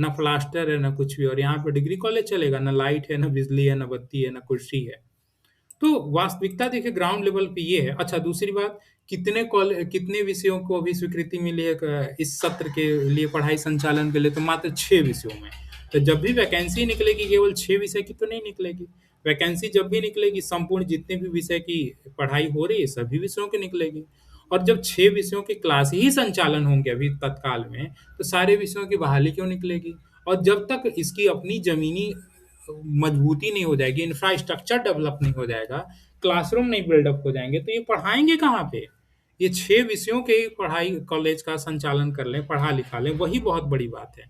ना प्लास्टर है, ना कुछ भी और यहाँ पे डिग्री कॉलेज चलेगा, ना लाइट है, ना बिजली है, ना बत्ती है, ना कुर्सी है। तो वास्तविकता देखिए ग्राउंड लेवल पे ये है। अच्छा दूसरी बात कितने विषयों को अभी स्वीकृति मिली है इस सत्र के लिए पढ़ाई संचालन के लिए तो मात्र 6 विषयों में। तो जब भी वैकेंसी निकलेगी केवल 6 विषय की तो नहीं निकलेगी। वैकेंसी जब भी निकलेगी संपूर्ण जितने भी विषय की पढ़ाई हो रही है सभी विषयों की निकलेगी। और जब 6 विषयों की क्लास ही संचालन होंगे अभी तत्काल में, तो सारे विषयों की बहाली क्यों निकलेगी? और जब तक इसकी अपनी ज़मीनी मजबूती नहीं हो जाएगी, इंफ्रास्ट्रक्चर डेवलप नहीं हो जाएगा, क्लासरूम नहीं बिल्डअप हो जाएँगे, तो ये पढ़ाएँगे कहाँ पे? ये 6 विषयों के ही पढ़ाई कॉलेज का संचालन कर लें, पढ़ा-लिखा लें, वही बहुत बड़ी बात है।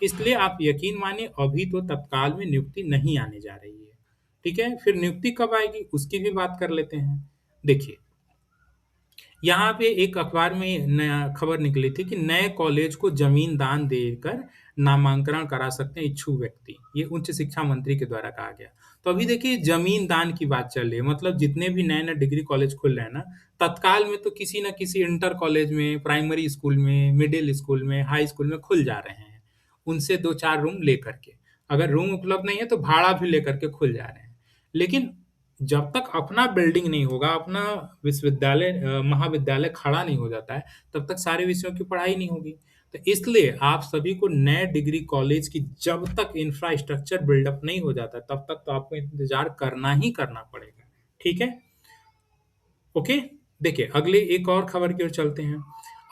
इसलिए आप यकीन मानिए अभी तो तत्काल में नियुक्ति नहीं आने जा रही है। ठीक है? फिर नियुक्ति कब आएगी, उसकी भी बात कर लेते हैं। देखिए यहाँ पे एक अखबार में नया खबर निकली थी कि नए कॉलेज को जमीन दान देकर नामांकन करा सकते हैं इच्छुक व्यक्ति। ये उच्च शिक्षा मंत्री के द्वारा कहा गया। तो अभी देखिए जमीन दान की बात चल रही है मतलब जितने भी नए-नए डिग्री कॉलेज खुल रहे हैं ना, तत्काल में तो किसी न किसी इंटर कॉलेज में, प्राइमरी स्कूल में, मिडिल स्कूल में, हाई स्कूल में खुल जा रहे हैं। उनसे 2-4 रूम लेकर के। अगर रूम उपलब्ध नहीं है तो भाड़ा भी लेकर के खुल जा रहे हैं। लेकिन जब तक अपना बिल्डिंग नहीं होगा, अपना महाविद्यालय खड़ा नहीं हो जाता है, तब तक सारे विषयों की पढ़ाई नहीं होगी। तो इसलिए आप सभी को नए डिग्री कॉलेज की जब तक इंफ्रास्ट्रक्चर बिल्डअप नहीं हो जाता, तब तक तो आपको इंतज़ार करना ही करना पड़ेगा। ठीक है? ओके? देखिए, अगले एक और खबर की ओर चलते हैं।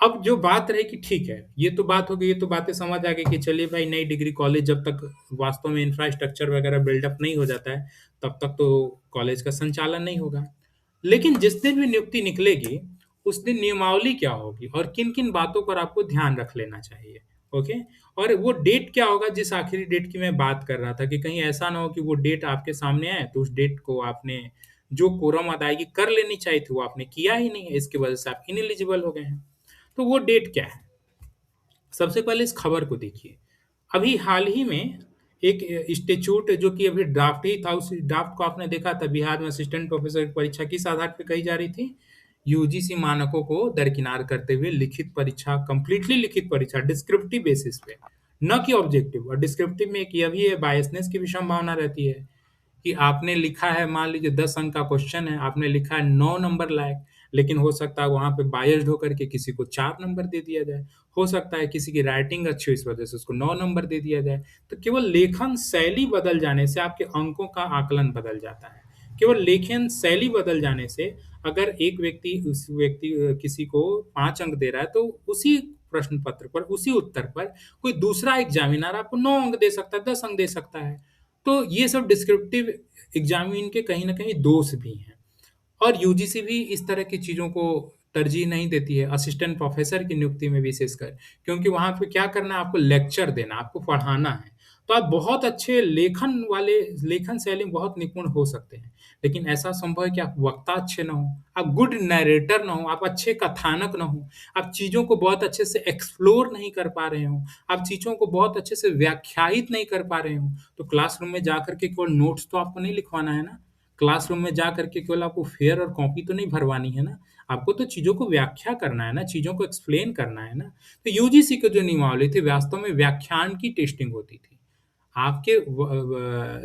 अब जो बात रही कि ठीक है, ये तो बात हो गई, ये तो बातें समझ आ गई कि चलिए भाई नई डिग्री कॉलेज जब तक वास्तव में इंफ्रास्ट्रक्चर वगैरह बिल्डअप नहीं हो जाता है, तब तक तो कॉलेज का संचालन नहीं होगा। लेकिन जिस दिन भी नियुक्ति निकलेगी, उस दिन नियमावली क्या होगी और किन-किन बातों पर आपको ध्यान रख लेना चाहिए, ओके? और वो डेट क्या होगा जिस आखिरी डेट की मैं बात कर रहा था कि कहीं ऐसा ना हो कि वो डेट आपके सामने आए, तो उस डेट को आपने जो कोरम अदायगी कर लेनी चाहिए थी, वो आपने किया ही नहीं है, इसकी वजह से आप इनएलिजिबल हो गए हैं। तो वो डेट क्या है? सबसे पहले इस खबर को देखिए। अभी हाल ही में एक इंस्टीट्यूट जो कि अभी ड्राफ्ट ही था, उस ड्राफ्ट को आपने देखा था बिहार में असिस्टेंट प्रोफेसर की परीक्षा किस आधार पे कही जा रही थी? यूजीसी मानकों को दरकिनार करते हुए लिखित परीक्षा, कंप्लीटली लिखित परीक्षा डिस्क्रिप्टिव बेसिस पे, न कि ऑब्जेक्टिव और डिस्क्रिप्टिव में एक ये भी है बायसनेस की भी संभावना रहती है। कि आपने लिखा है मान लीजिए 10 अंक का क्वेश्चन है, आपने लिखा है 9 नंबर लायक, लेकिन हो सकता है वहाँ पे बायस्ड होकर के किसी को 4 नंबर दे दिया जाए। हो सकता है किसी की राइटिंग अच्छी हो इस वजह से उसको 9 नंबर दे दिया जाए। तो केवल लेखन शैली बदल जाने से आपके अंकों का आकलन बदल जाता है। केवल लेखन शैली बदल जाने से अगर एक व्यक्ति किसी को 5 अंक दे रहा है तो उसी प्रश्न पत्र पर, उसी उत्तर पर कोई दूसरा एग्ज़ामिनर आपको 9 अंक दे सकता है, 10 अंक दे सकता है। तो ये सब डिस्क्रिप्टिव एग्जामिन के कहीं न कहीं दोष भी हैं। और यूजीसी भी इस तरह की चीज़ों को तरजीह नहीं देती है, असिस्टेंट प्रोफ़ेसर की नियुक्ति में विशेषकर, क्योंकि वहाँ पे क्या करना है आपको लेक्चर देना, आपको पढ़ाना है। तो आप बहुत अच्छे लेखन शैली में बहुत निपुण हो सकते हैं, लेकिन ऐसा संभव है कि आप वक्ता अच्छे ना हों, आप गुड नैरेटर ना हों, आप अच्छे कथानक ना हों, आप चीज़ों को बहुत अच्छे से एक्सप्लोर नहीं कर पा रहे हों, आप चीज़ों को बहुत अच्छे से व्याख्यायित नहीं कर पा रहे हों, तो क्लासरूम में जाकर के केवल नोट्स तो आपको नहीं लिखवाना है ना। क्लासरूम में जा कर के केवल आपको फेयर और कॉपी तो नहीं भरवानी है ना, आपको तो चीज़ों को व्याख्या करना है ना, चीज़ों को एक्सप्लेन करना है ना। तो यूजीसी की जो नियमावली थी वास्तव में व्याख्यान की टेस्टिंग होती थी। आपके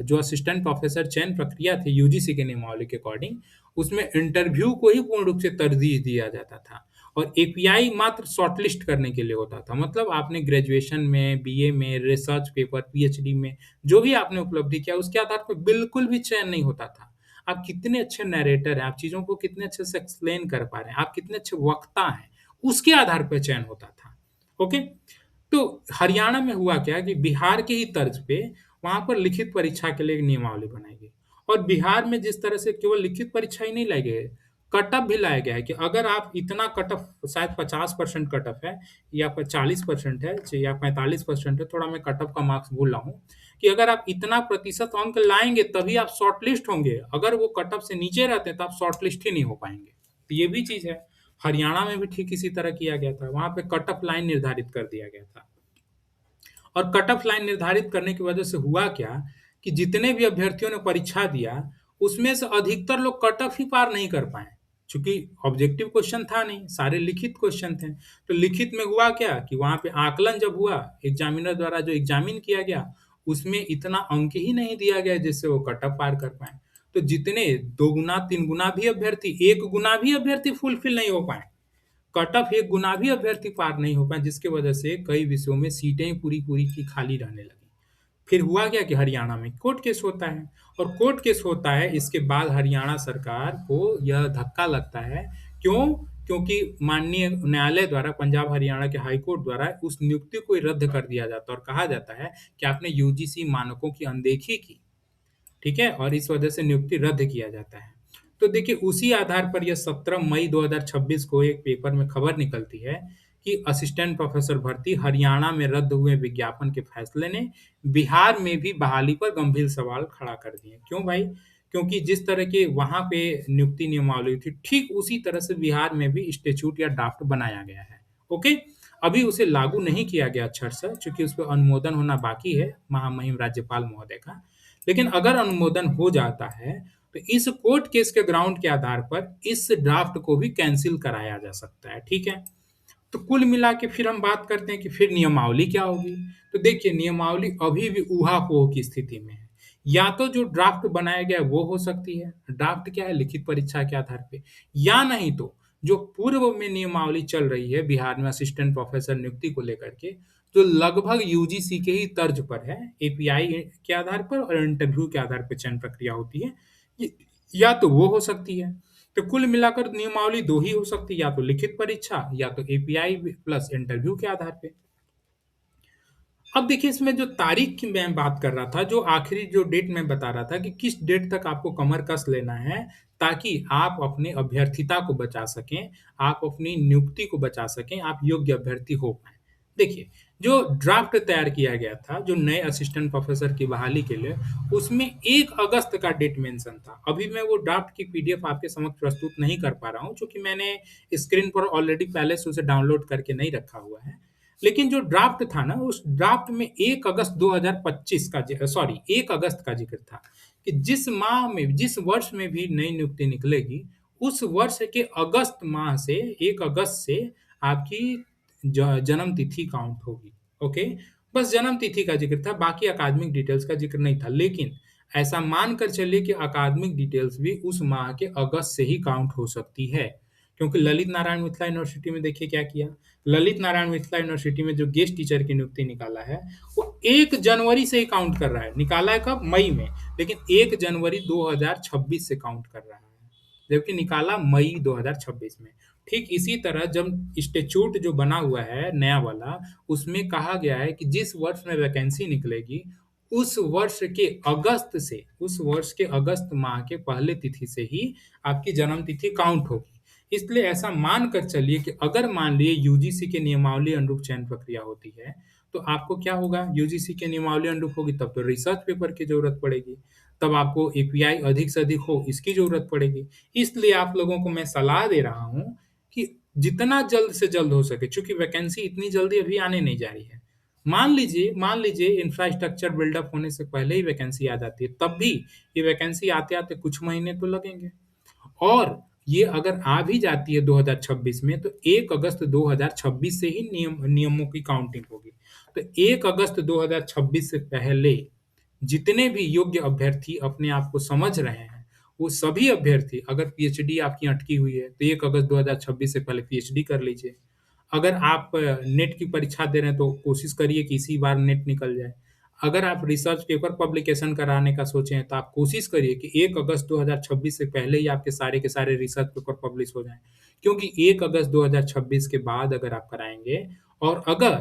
जो असिस्टेंट प्रोफेसर चयन प्रक्रिया थी यूजीसी के नियमावली के अकॉर्डिंग, उसमें इंटरव्यू को ही पूर्ण रूप से तरजीह दिया जाता था और एपीआई मात्र शॉर्टलिस्ट करने के लिए होता था। मतलब आपने ग्रेजुएशन में, बीए में, रिसर्च पेपर, पीएचडी में जो भी आपने उपलब्धि किया, उसके आधार पर बिल्कुल भी चयन नहीं होता था। आप कितने अच्छे नैरेटर हैं, आप चीज़ों को कितने अच्छे से एक्सप्लेन कर पा रहे हैं, आप कितने अच्छे वक्ता हैं, उसके आधार पर चयन होता था। ओके? तो हरियाणा में हुआ क्या कि बिहार के ही तर्ज पे वहाँ पर लिखित परीक्षा के लिए एक नियमावली बनाई गई और बिहार में जिस तरह से केवल लिखित परीक्षा ही नहीं लाई गई, कट ऑफ भी लाया गया है कि अगर आप इतना कट ऑफ, शायद 50% कट ऑफ है या 40% है या 45% है, थोड़ा मैं कट ऑफ का मार्क्स भूल रहा हूँ, कि अगर आप इतना प्रतिशत अंक लाएंगे तभी आप शॉर्ट लिस्ट होंगे। अगर वो कट ऑफ से नीचे रहते हैं तो आप शॉर्ट लिस्ट ही नहीं हो पाएंगे। तो ये भी चीज़ है। हरियाणा में भी ठीक इसी तरह किया गया था, वहाँ पे कट ऑफ लाइन निर्धारित कर दिया गया था। और कट ऑफ लाइन निर्धारित करने की वजह से हुआ क्या कि जितने भी अभ्यर्थियों ने परीक्षा दिया, उसमें से अधिकतर लोग कट ऑफ ही पार नहीं कर पाए। चूंकि ऑब्जेक्टिव क्वेश्चन था नहीं, सारे लिखित क्वेश्चन थे। तो लिखित में हुआ क्या कि वहां पे आकलन जब हुआ, एग्जामिनर द्वारा जो एग्जामिन किया गया, उसमें इतना अंक ही नहीं दिया गया जिससे वो कट ऑफ पार कर पाए। तो जितने 2 गुना 3 गुना भी अभ्यर्थी, 1 गुना भी अभ्यर्थी फुलफिल नहीं हो पाए, कट ऑफ 1 गुना भी अभ्यर्थी पार नहीं हो पाए, जिसकी वजह से कई विषयों में सीटें पूरी पूरी की खाली रहने लगी। फिर हुआ क्या कि हरियाणा में कोर्ट केस होता है और कोर्ट केस होता है, इसके बाद हरियाणा सरकार को यह धक्का लगता है। क्यों? क्योंकि माननीय न्यायालय द्वारा, पंजाब हरियाणा के हाई कोर्ट द्वारा उस नियुक्ति को रद्द कर दिया जाता है और कहा जाता है कि आपने यूजीसी मानकों की अनदेखी की, ठीक है, और इस वजह से नियुक्ति रद्द किया जाता है। तो देखिए, उसी आधार पर यह 17 मई 2026 को एक पेपर में खबर निकलती है कि असिस्टेंट प्रोफेसर भर्ती हरियाणा में रद्द हुए विज्ञापन के फैसले ने बिहार में भी बहाली पर गंभीर सवाल खड़ा कर दिए। क्यों भाई? क्योंकि जिस तरह के वहां पे नियुक्ति नियमावली थी, ठीक उसी तरह से बिहार में भी स्टेच्यूट या ड्राफ्ट बनाया गया है। ओके? अभी उसे लागू नहीं किया गया अक्षरशः, चूंकि उस पर अनुमोदन होना बाकी है महामहिम राज्यपाल महोदय का। लेकिन अगर अनुमोदन हो जाता है तो इस कोर्ट केस के ग्राउंड के आधार पर इस ड्राफ्ट को भी कैंसिल कराया जा सकता है। ठीक है? तो कुल मिला के फिर हम बात करते हैं कि फिर नियमावली क्या होगी। तो देखिए, नियमावली अभी भी ऊहापोह की स्थिति में है। या तो जो ड्राफ्ट बनाया गया है वो हो सकती है, ड्राफ्ट क्या है, लिखित परीक्षा के आधार पे, या नहीं तो जो पूर्व में नियमावली चल रही है बिहार में असिस्टेंट प्रोफेसर नियुक्ति को लेकर के, जो लगभग यूजीसी के ही तर्ज पर है, एपीआई के आधार पर और इंटरव्यू के आधार पर चयन प्रक्रिया होती है, या तो वो हो सकती है। तो कुल मिलाकर नियमावली 2 ही हो सकती है, या तो लिखित परीक्षा या तो एपीआई प्लस इंटरव्यू के आधार पे। अब देखिए, इसमें जो तारीख की मैं बात कर रहा था, जो आखिरी जो डेट मैं बता रहा था कि किस डेट तक आपको कमर कस लेना है ताकि आप अपने अभ्यर्थिता को बचा सकें, आप अपनी नियुक्ति को बचा सकें, आप योग्य अभ्यर्थी हो पाएँ। देखिए, जो ड्राफ्ट तैयार किया गया था, जो नए असिस्टेंट प्रोफेसर की बहाली के लिए, उसमें 1 अगस्त का डेट मेंशन था। अभी मैं वो ड्राफ्ट की पीडीएफ आपके समक्ष प्रस्तुत नहीं कर पा रहा हूँ, चूँकि मैंने स्क्रीन पर ऑलरेडी पहले से उसे डाउनलोड करके नहीं रखा हुआ है। लेकिन जो ड्राफ्ट था ना, उस ड्राफ्ट में 1 अगस्त 2025 का सॉरी 1 अगस्त का जिक्र था कि जिस माह में, जिस वर्ष में भी नई नियुक्ति निकलेगी, उस वर्ष के अगस्त माह से 1 अगस्त से आपकी जन्म तिथि काउंट होगी। ओके? बस जन्म तिथि का जिक्र था, बाकी अकादमिक डिटेल्स का जिक्र नहीं था। लेकिन ऐसा मानकर चलिए कि अकादमिक डिटेल्स भी उस माह के अगस्त से ही काउंट हो सकती है, क्योंकि ललित नारायण मिथिला यूनिवर्सिटी में देखिए क्या किया। ललित नारायण मिथिला यूनिवर्सिटी में जो गेस्ट टीचर की नियुक्ति निकाला है, वो 1 जनवरी से ही काउंट कर रहा है। निकाला है कब? मई में, लेकिन 1 जनवरी 2026 से काउंट कर रहा है, जबकि निकाला मई 2026 में। ठीक इसी तरह जब स्टैट्यूट जो बना हुआ है नया वाला, उसमें कहा गया है कि जिस वर्ष में वैकेंसी निकलेगी, उस वर्ष के अगस्त से, उस वर्ष के अगस्त माह के पहले तिथि से ही आपकी जन्म तिथि काउंट होगी। इसलिए ऐसा मान कर चलिए कि अगर मान लिए यूजीसी के नियमावली अनुरूप चयन प्रक्रिया होती है, तो आपको क्या होगा? यूजीसी के नियमावली अनुरूप होगी तब तो रिसर्च पेपर की ज़रूरत पड़ेगी, तब आपको एपीआई अधिक से अधिक हो इसकी ज़रूरत पड़ेगी। इसलिए आप लोगों को मैं सलाह दे रहा हूँ कि जितना जल्द से जल्द हो सके, चूँकि वैकेंसी इतनी जल्दी अभी आने नहीं जा रही है। मान लीजिए इंफ्रास्ट्रक्चर बिल्डअप होने से पहले ही वैकेंसी आ जाती है, तब भी ये वैकेंसी आते-आते कुछ महीने तो लगेंगे। और ये अगर आ भी जाती है 2026 में, तो 1 अगस्त 2026 से ही नियमों की काउंटिंग होगी। तो 1 अगस्त 2026 से पहले जितने भी योग्य अभ्यर्थी अपने आप को समझ रहे हैं, वो सभी अभ्यर्थी अगर पीएचडी आपकी अटकी हुई है, तो 1 अगस्त 2026 से पहले पीएचडी कर लीजिए। अगर आप नेट की परीक्षा दे रहे हैं, तो कोशिश करिए कि इसी बार नेट निकल जाए। अगर आप रिसर्च पेपर पब्लिकेशन कराने का सोचे हैं, तो आप कोशिश करिए कि 1 अगस्त 2026 से पहले ही आपके सारे के सारे रिसर्च पेपर पब्लिश हो जाएँ। क्योंकि 1 अगस्त 2026 के बाद अगर आप कराएँगे और अगर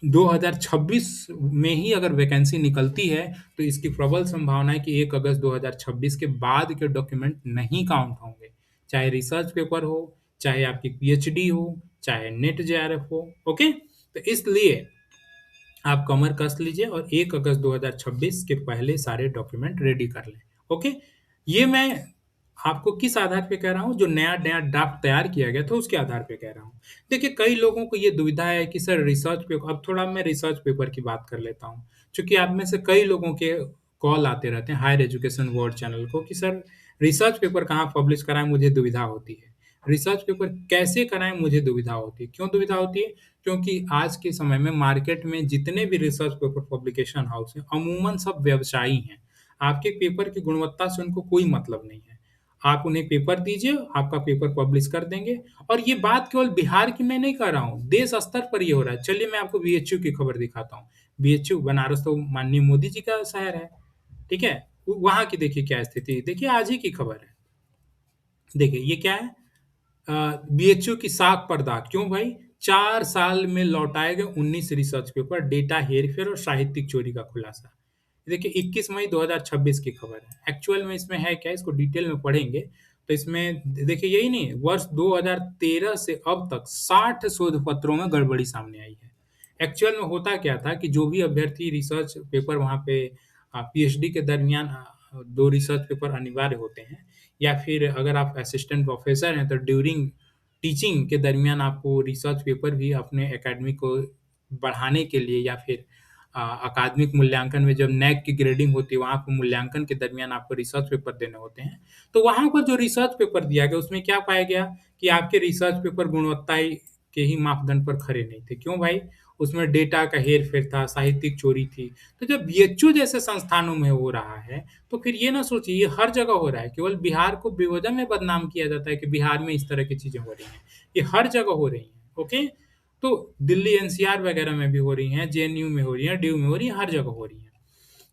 2026 में ही अगर वैकेंसी निकलती है, तो इसकी प्रबल संभावना है कि 1 अगस्त 2026 के बाद के डॉक्यूमेंट नहीं काउंट होंगे। चाहे रिसर्च पेपर हो, चाहे आपकी पीएचडी हो, चाहे नेट जेआरएफ हो, ओके? तो इसलिए आप कमर कस लीजिए और 1 अगस्त 2026 के पहले सारे डॉक्यूमेंट रेडी कर लें, ओके? ये मैं आपको किस आधार पे कह रहा हूँ, जो नया-नया ड्राफ्ट तैयार किया गया था, उसके आधार पे कह रहा हूँ। देखिए, कई लोगों को ये दुविधा है कि सर रिसर्च पेपर, अब थोड़ा मैं रिसर्च पेपर की बात कर लेता हूँ। चूँकि आप में से कई लोगों के कॉल आते रहते हैं हायर एजुकेशन वर्ल्ड चैनल को कि सर रिसर्च पेपर कहाँ पब्लिश कराएँ, मुझे दुविधा होती है। रिसर्च पेपर कैसे कराएँ, मुझे दुविधा होती है। क्यों दुविधा होती है? क्योंकि आज के समय में मार्केट में जितने भी रिसर्च पेपर पब्लिकेशन हाउस हैं, अमूमन सब व्यवसायी हैं। आपके पेपर की गुणवत्ता से उनको कोई मतलब नहीं है। आप उन्हें पेपर दीजिए, आपका पेपर पब्लिश कर देंगे। और ये बात केवल बिहार की मैं नहीं कह रहा हूँ, देश स्तर पर ये हो रहा है। चलिए मैं आपको बीएचयू की खबर दिखाता हूँ। बीएचयू बनारस तो माननीय मोदी जी का शहर है, ठीक है? वहाँ की देखिए क्या स्थिति है, देखिए आज ही की खबर है। देखिए ये क्या है? बीएचयू की साख पर दाग, क्यों भाई? 4 साल में लौटाए गए 19 रिसर्च पेपर, डेटा हेर-फेर और साहित्यिक चोरी का खुलासा। देखिए 21 मई 2026 की खबर है। एक्चुअल में इसमें है क्या, इसको डिटेल में पढ़ेंगे तो इसमें देखिए यही नहीं, वर्ष 2013 से अब तक 60 शोध पत्रों में गड़बड़ी सामने आई है। एक्चुअल में होता क्या था कि जो भी अभ्यर्थी रिसर्च पेपर वहाँ पे पीएचडी के दरमियान 2 रिसर्च पेपर अनिवार्य होते हैं, या फिर अगर आप असिस्टेंट प्रोफेसर हैं तो ड्यूरिंग टीचिंग के दरमियान आपको रिसर्च पेपर भी अपने एकेडमी को बढ़ाने के लिए, या फिर अकादमिक मूल्यांकन में जब नैक की ग्रेडिंग होती है, वहाँ पे मूल्यांकन के दरमियान आपको रिसर्च पेपर देने होते हैं। तो वहाँ पर जो रिसर्च पेपर दिया गया, उसमें क्या पाया गया कि आपके रिसर्च पेपर गुणवत्ता के ही मापदंड पर खरे नहीं थे। क्यों भाई? उसमें डेटा का हेर-फेर था, साहित्यिक चोरी थी। तो जब बीएचयू जैसे संस्थानों में हो रहा है, तो फिर ये ना सोचिए ये हर जगह हो रहा है। केवल बिहार को बेवजह में बदनाम किया जाता है कि बिहार में इस तरह की चीज़ें हो रही हैं। ये हर जगह हो रही हैं, ओके? तो दिल्ली एनसीआर वगैरह में भी हो रही हैं, जेएनयू में हो रही हैं, डीयू में हो रही हैं, हर जगह हो रही हैं।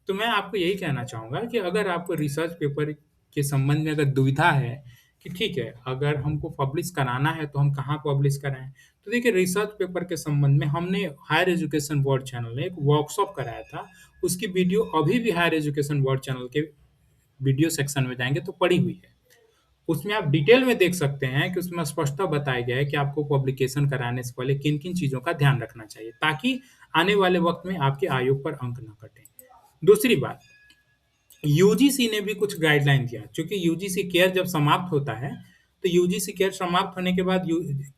तो मैं आपको यही कहना चाहूँगा कि अगर आपको रिसर्च पेपर के संबंध में अगर दुविधा है कि ठीक है, अगर हमको पब्लिश कराना है तो हम कहाँ पब्लिश कराएँ? तो देखिए रिसर्च पेपर के संबंध में हमने हायर एजुकेशन बोर्ड चैनल ने एक वर्कशॉप कराया था। उसकी वीडियो अभी भी हायर एजुकेशन बोर्ड चैनल के वीडियो सेक्शन में जाएँगे तो पड़ी हुई है। उसमें आप डिटेल में देख सकते हैं कि उसमें स्पष्टतः बताया गया है कि आपको पब्लिकेशन कराने से पहले किन-किन चीज़ों का ध्यान रखना चाहिए, ताकि आने वाले वक़्त में आपके आयोग पर अंक ना कटें। दूसरी बात, यूजीसी ने भी कुछ गाइडलाइन दिया, चूँकि यूजीसी केयर जब समाप्त होता है, तो यूजीसी केयर समाप्त होने के बाद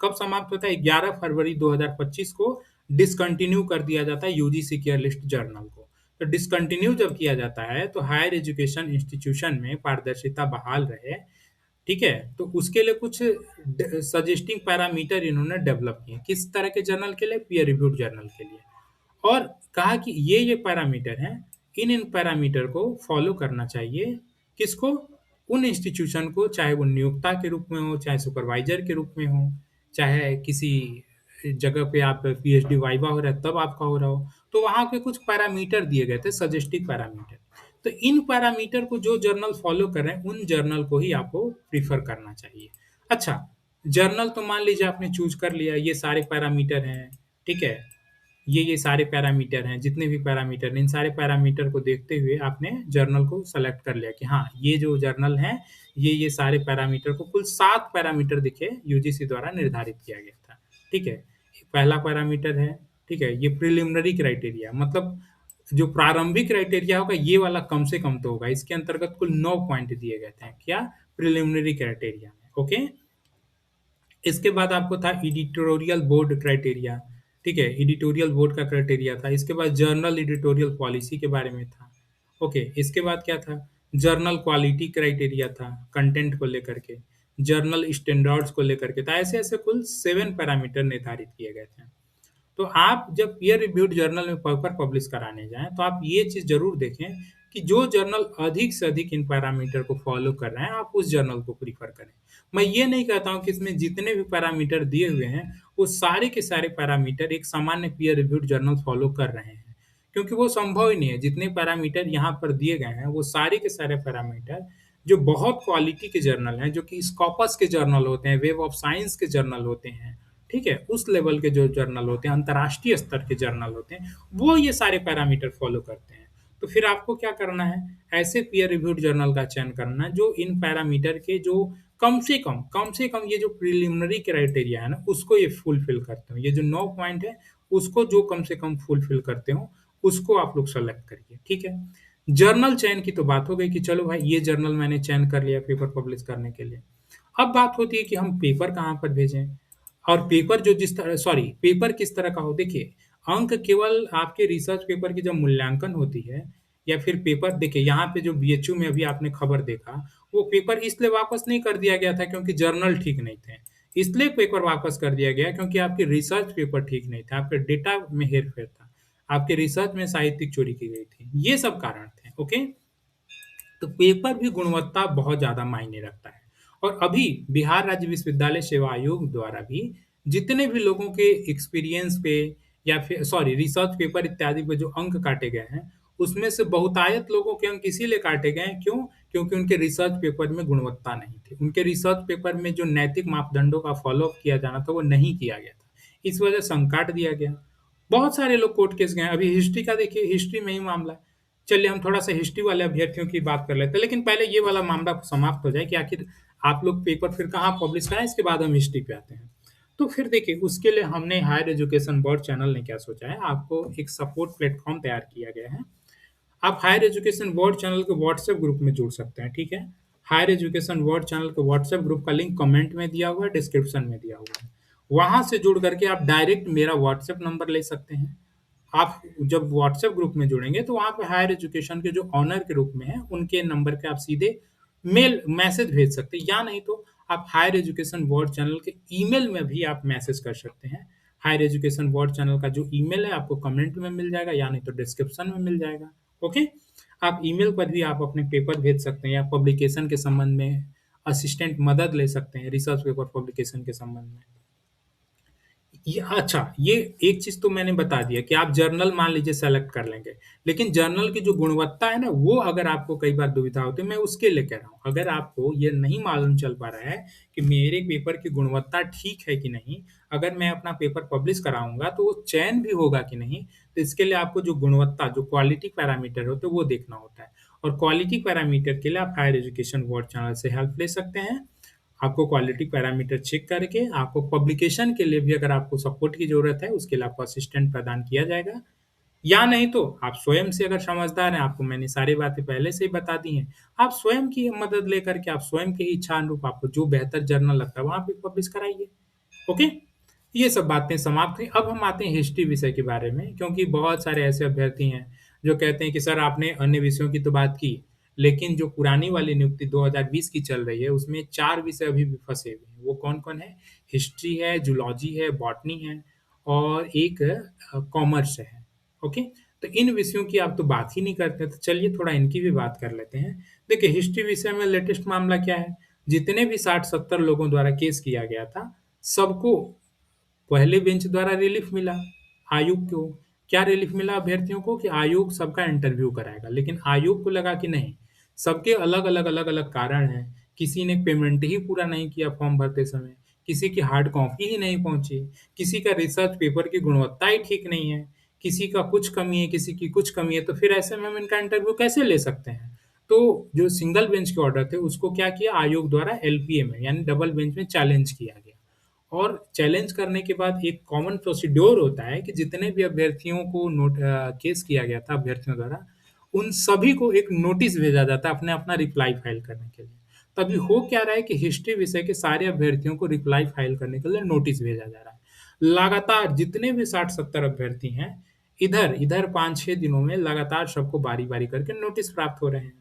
कब समाप्त होता है? 11 फरवरी 2025 को डिसकंटिन्यू कर दिया जाता है यूजीसी केयर लिस्ट जर्नल को। तो डिसकंटिन्यू जब किया जाता है, तो हायर एजुकेशन इंस्टीट्यूशन में पारदर्शिता बहाल रहे, ठीक है? तो उसके लिए कुछ सजेस्टिंग पैरामीटर इन्होंने डेवलप किए। किस तरह के जर्नल के लिए? पीयर रिव्यूड जर्नल के लिए। और कहा कि ये पैरामीटर हैं, इन पैरामीटर को फॉलो करना चाहिए। किसको? उन इंस्टीट्यूशन को, चाहे वो नियोक्ता के रूप में हो, चाहे सुपरवाइज़र के रूप में हो, चाहे किसी जगह पे आप पीएचडी वाइवा हो रहा है, तब आपका हो रहा हो। तो वहाँ पे कुछ पैरामीटर दिए गए थे, सजेस्टिव पैरामीटर। तो इन पैरामीटर को जो जर्नल फॉलो कर रहे हैं, उन जर्नल को ही आपको प्रेफ़र करना चाहिए। अच्छा, जर्नल तो मान लीजिए आपने चूज़ कर लिया, ये सारे पैरामीटर हैं, ठीक है? ये सारे पैरामीटर हैं, जितने भी पैरामीटर हैं, इन सारे पैरामीटर को देखते हुए आपने जर्नल को सेलेक्ट कर लिया कि हाँ, ये जो जर्नल है, ये सारे पैरामीटर को, कुल 7 पैरामीटर देखिए यूजीसी द्वारा निर्धारित किया गया था, ठीक है? पहला पैरामीटर है, ठीक है? ये प्रिलिमिनरी क्राइटेरिया, मतलब जो प्रारंभिक क्राइटेरिया होगा, ये वाला कम से कम तो होगा। इसके अंतर्गत कुल 9 पॉइंट दिए गए थे। क्या? प्रिलिमिनरी क्राइटेरिया में, ओके? इसके बाद आपको था एडिटोरियल बोर्ड क्राइटेरिया, ठीक है? एडिटोरियल बोर्ड का क्राइटेरिया था। इसके बाद जर्नल एडिटोरियल पॉलिसी के बारे में था। ओके, इसके बाद क्या था? जर्नल क्वालिटी क्राइटेरिया था, कंटेंट को लेकर के। जर्नल स्टैंडर्ड्स को लेकर के था। ऐसे-ऐसे कुल 7 पैरामीटर निर्धारित किए गए थे। तो आप जब पीयर रिव्यूड जर्नल में पेपर पब्लिश कराने जाएँ, तो आप ये चीज़ ज़रूर देखें कि जो जर्नल अधिक से अधिक इन पैरामीटर को फ़ॉलो कर रहे हैं, आप उस जर्नल को प्रेफ़र करें। मैं ये नहीं कहता हूँ कि इसमें जितने भी पैरामीटर दिए हुए हैं, वो सारे के सारे पैरामीटर एक सामान्य पीयर रिव्यूड जर्नल फ़ॉलो कर रहे हैं, क्योंकि वो संभव ही नहीं है। जितने पैरामीटर यहाँ पर दिए गए हैं, वो सारे के सारे पैरामीटर जो बहुत क्वालिटी के जर्नल हैं, जो कि स्कॉपस के जर्नल होते हैं, वेब ऑफ साइंस के जर्नल होते हैं, ठीक है? उस लेवल के जो जर्नल होते हैं, अंतर्राष्ट्रीय स्तर के जर्नल होते हैं, वो ये सारे पैरामीटर फ़ॉलो करते हैं। तो फिर आपको क्या करना है, ऐसे पीयर रिव्यूड जर्नल का चयन करना है, जो इन पैरामीटर के जो कम से कम ये जो प्रिलिमिनरी क्राइटेरिया है ना, उसको ये फुलफ़िल करते हो। ये जो 9 पॉइंट है, उसको जो कम से कम फुलफ़िल करते हो, उसको आप लोग सेलेक्ट करिए, ठीक है? जर्नल चयन की तो बात हो गई कि चलो भाई ये जर्नल मैंने चयन कर लिया पेपर पब्लिश करने के लिए। अब बात होती है कि हम पेपर कहाँ पर भेजें? और पेपर जो जिस तरह सॉरी पेपर किस तरह का हो देखिए, अंक केवल आपके रिसर्च पेपर की जब मूल्यांकन होती है या फिर पेपर देखिए यहाँ पे जो बीएचयू में अभी आपने खबर देखा, वो पेपर इसलिए वापस नहीं कर दिया गया था क्योंकि जर्नल ठीक नहीं थे। इसलिए पेपर वापस कर दिया गया क्योंकि आपके रिसर्च पेपर ठीक नहीं था, आपके डेटा में हेर-फेर था, आपके रिसर्च में साहित्यिक चोरी की गई थी। ये सब कारण थे, ओके? तो पेपर भी गुणवत्ता बहुत ज़्यादा मायने रखता है। और अभी बिहार राज्य विश्वविद्यालय सेवा आयोग द्वारा भी जितने भी लोगों के एक्सपीरियंस पे या फिर सॉरी रिसर्च पेपर इत्यादि पे जो अंक काटे गए हैं, उसमें से बहुतायत लोगों के अंक इसीलिए काटे गए हैं, क्यों? क्योंकि उनके रिसर्च पेपर में गुणवत्ता नहीं थी। उनके रिसर्च पेपर में जो नैतिक मापदंडों का फ़ॉलो अप किया जाना था, वो नहीं किया गया था। इस वजह से अंक काट दिया गया। बहुत सारे लोग कोर्ट केस गए हैं। अभी हिस्ट्री का देखिए, हिस्ट्री में ही मामला है। चलिए हम थोड़ा-सा हिस्ट्री वाले अभ्यर्थियों की बात कर लेते हैं, लेकिन पहले ये वाला मामला समाप्त हो जाए कि आखिर आप लोग पेपर फिर कहाँ पब्लिश कराएँ, इसके बाद हम हिस्ट्री पे आते हैं। तो फिर देखिए, उसके लिए हमने हायर एजुकेशन बोर्ड चैनल ने क्या सोचा है, आपको एक सपोर्ट प्लेटफ़ॉर्म तैयार किया गया है। आप हायर एजुकेशन बोर्ड चैनल के व्हाट्सएप ग्रुप में जुड़ सकते हैं, ठीक है? हायर एजुकेशन बोर्ड चैनल के व्हाट्सएप ग्रुप का लिंक कमेंट में दिया हुआ है, डिस्क्रिप्शन में दिया हुआ है। वहाँ से जुड़ करके आप डायरेक्ट मेरा व्हाट्सएप नंबर ले सकते हैं। आप जब व्हाट्सएप ग्रुप में जुड़ेंगे तो वहाँ पे हायर एजुकेशन के जो ऑनर के रूप में हैं, उनके नंबर पे आप सीधे मेल मैसेज भेज सकते हैं, या नहीं तो आप हायर एजुकेशन बोर्ड चैनल के ईमेल में भी आप मैसेज कर सकते हैं। हायर एजुकेशन बोर्ड चैनल का जो ईमेल है आपको कमेंट में मिल जाएगा, या नहीं तो डिस्क्रिप्शन में मिल जाएगा। ओके? आप ईमेल पर भी आप अपने पेपर भेज सकते हैं या पब्लिकेशन के संबंध में असिस्टेंट मदद ले सकते हैं रिसर्च पेपर पब्लिकेशन के संबंध में। ये अच्छा, ये एक चीज़ तो मैंने बता दिया कि आप जर्नल मान लीजिए सेलेक्ट कर लेंगे, लेकिन जर्नल की जो गुणवत्ता है ना, वो अगर आपको कई बार दुविधा होती है, मैं उसके लिए कह रहा हूँ। अगर आपको ये नहीं मालूम चल पा रहा है कि मेरे पेपर की गुणवत्ता ठीक है कि नहीं, अगर मैं अपना पेपर पब्लिश कराऊँगा, तो वो चयन भी होगा कि नहीं, तो इसके लिए आपको जो गुणवत्ता, जो क्वालिटी पैरामीटर होते हैं, वो देखना होता है। और क्वालिटी पैरामीटर के लिए आप हायर एजुकेशन बोर्ड चैनल से हेल्प ले सकते हैं। आपको क्वालिटी पैरामीटर चेक करके आपको पब्लिकेशन के लिए भी अगर आपको सपोर्ट की ज़रूरत है, उसके लिए आपको असिस्टेंट प्रदान किया जाएगा। या नहीं तो आप स्वयं से अगर समझदार हैं, आपको मैंने सारी बातें पहले से ही बता दी हैं। आप स्वयं की मदद लेकर के आप स्वयं की इच्छानुरूप आपको जो बेहतर जर्नल लगता है, वहाँ पे पब्लिश कराइए। ओके? ये सब बातें समाप्त हुई। अब हम आते हैं हिस्ट्री विषय के बारे में, क्योंकि बहुत सारे ऐसे अभ्यर्थी हैं, जो कहते हैं कि सर आपने अन्य विषयों की तो बात की, लेकिन जो पुरानी वाली नियुक्ति 2020 की चल रही है, उसमें 4 विषय अभी भी फँसे हुए हैं। वो कौन-कौन है? हिस्ट्री है, जूलॉजी है, बॉटनी है और एक कॉमर्स है। ओके? तो इन विषयों की आप तो बात ही नहीं करते, तो चलिए थोड़ा इनकी भी बात कर लेते हैं। देखिए हिस्ट्री विषय में लेटेस्ट मामला क्या है? जितने भी 60-70 लोगों द्वारा केस किया गया था, सबको पहले बेंच द्वारा रिलीफ मिला आयोग को। क्या रिलीफ मिला अभ्यर्थियों को कि आयोग सबका इंटरव्यू कराएगा, लेकिन आयोग को लगा कि नहीं, सबके अलग-अलग अलग-अलग कारण हैं। किसी ने पेमेंट ही पूरा नहीं किया फॉर्म भरते समय, किसी की हार्ड कॉपी ही नहीं पहुँची, किसी का रिसर्च पेपर की गुणवत्ता ही ठीक नहीं है, किसी का कुछ कमी है, किसी की कुछ कमी है, तो फिर ऐसे में हम इनका इंटरव्यू कैसे ले सकते हैं? तो जो सिंगल बेंच के ऑर्डर थे, उसको क्या किया आयोग द्वारा एलपीए में यानी डबल बेंच में चैलेंज किया गया। और चैलेंज करने के बाद एक कॉमन प्रोसीड्योर होता है कि जितने भी अभ्यर्थियों को केस किया गया था अभ्यर्थियों द्वारा, उन सभी को एक नोटिस भेजा जाता है अपना रिप्लाई फाइल करने के लिए। तो अभी हो क्या रहा है कि हिस्ट्री विषय के सारे अभ्यर्थियों को रिप्लाई फाइल करने के लिए नोटिस भेजा जा रहा है। लगातार जितने भी 60-70 अभ्यर्थी हैं, इधर 5-6 दिनों में लगातार सबको बारी-बारी करके नोटिस प्राप्त हो रहे हैं।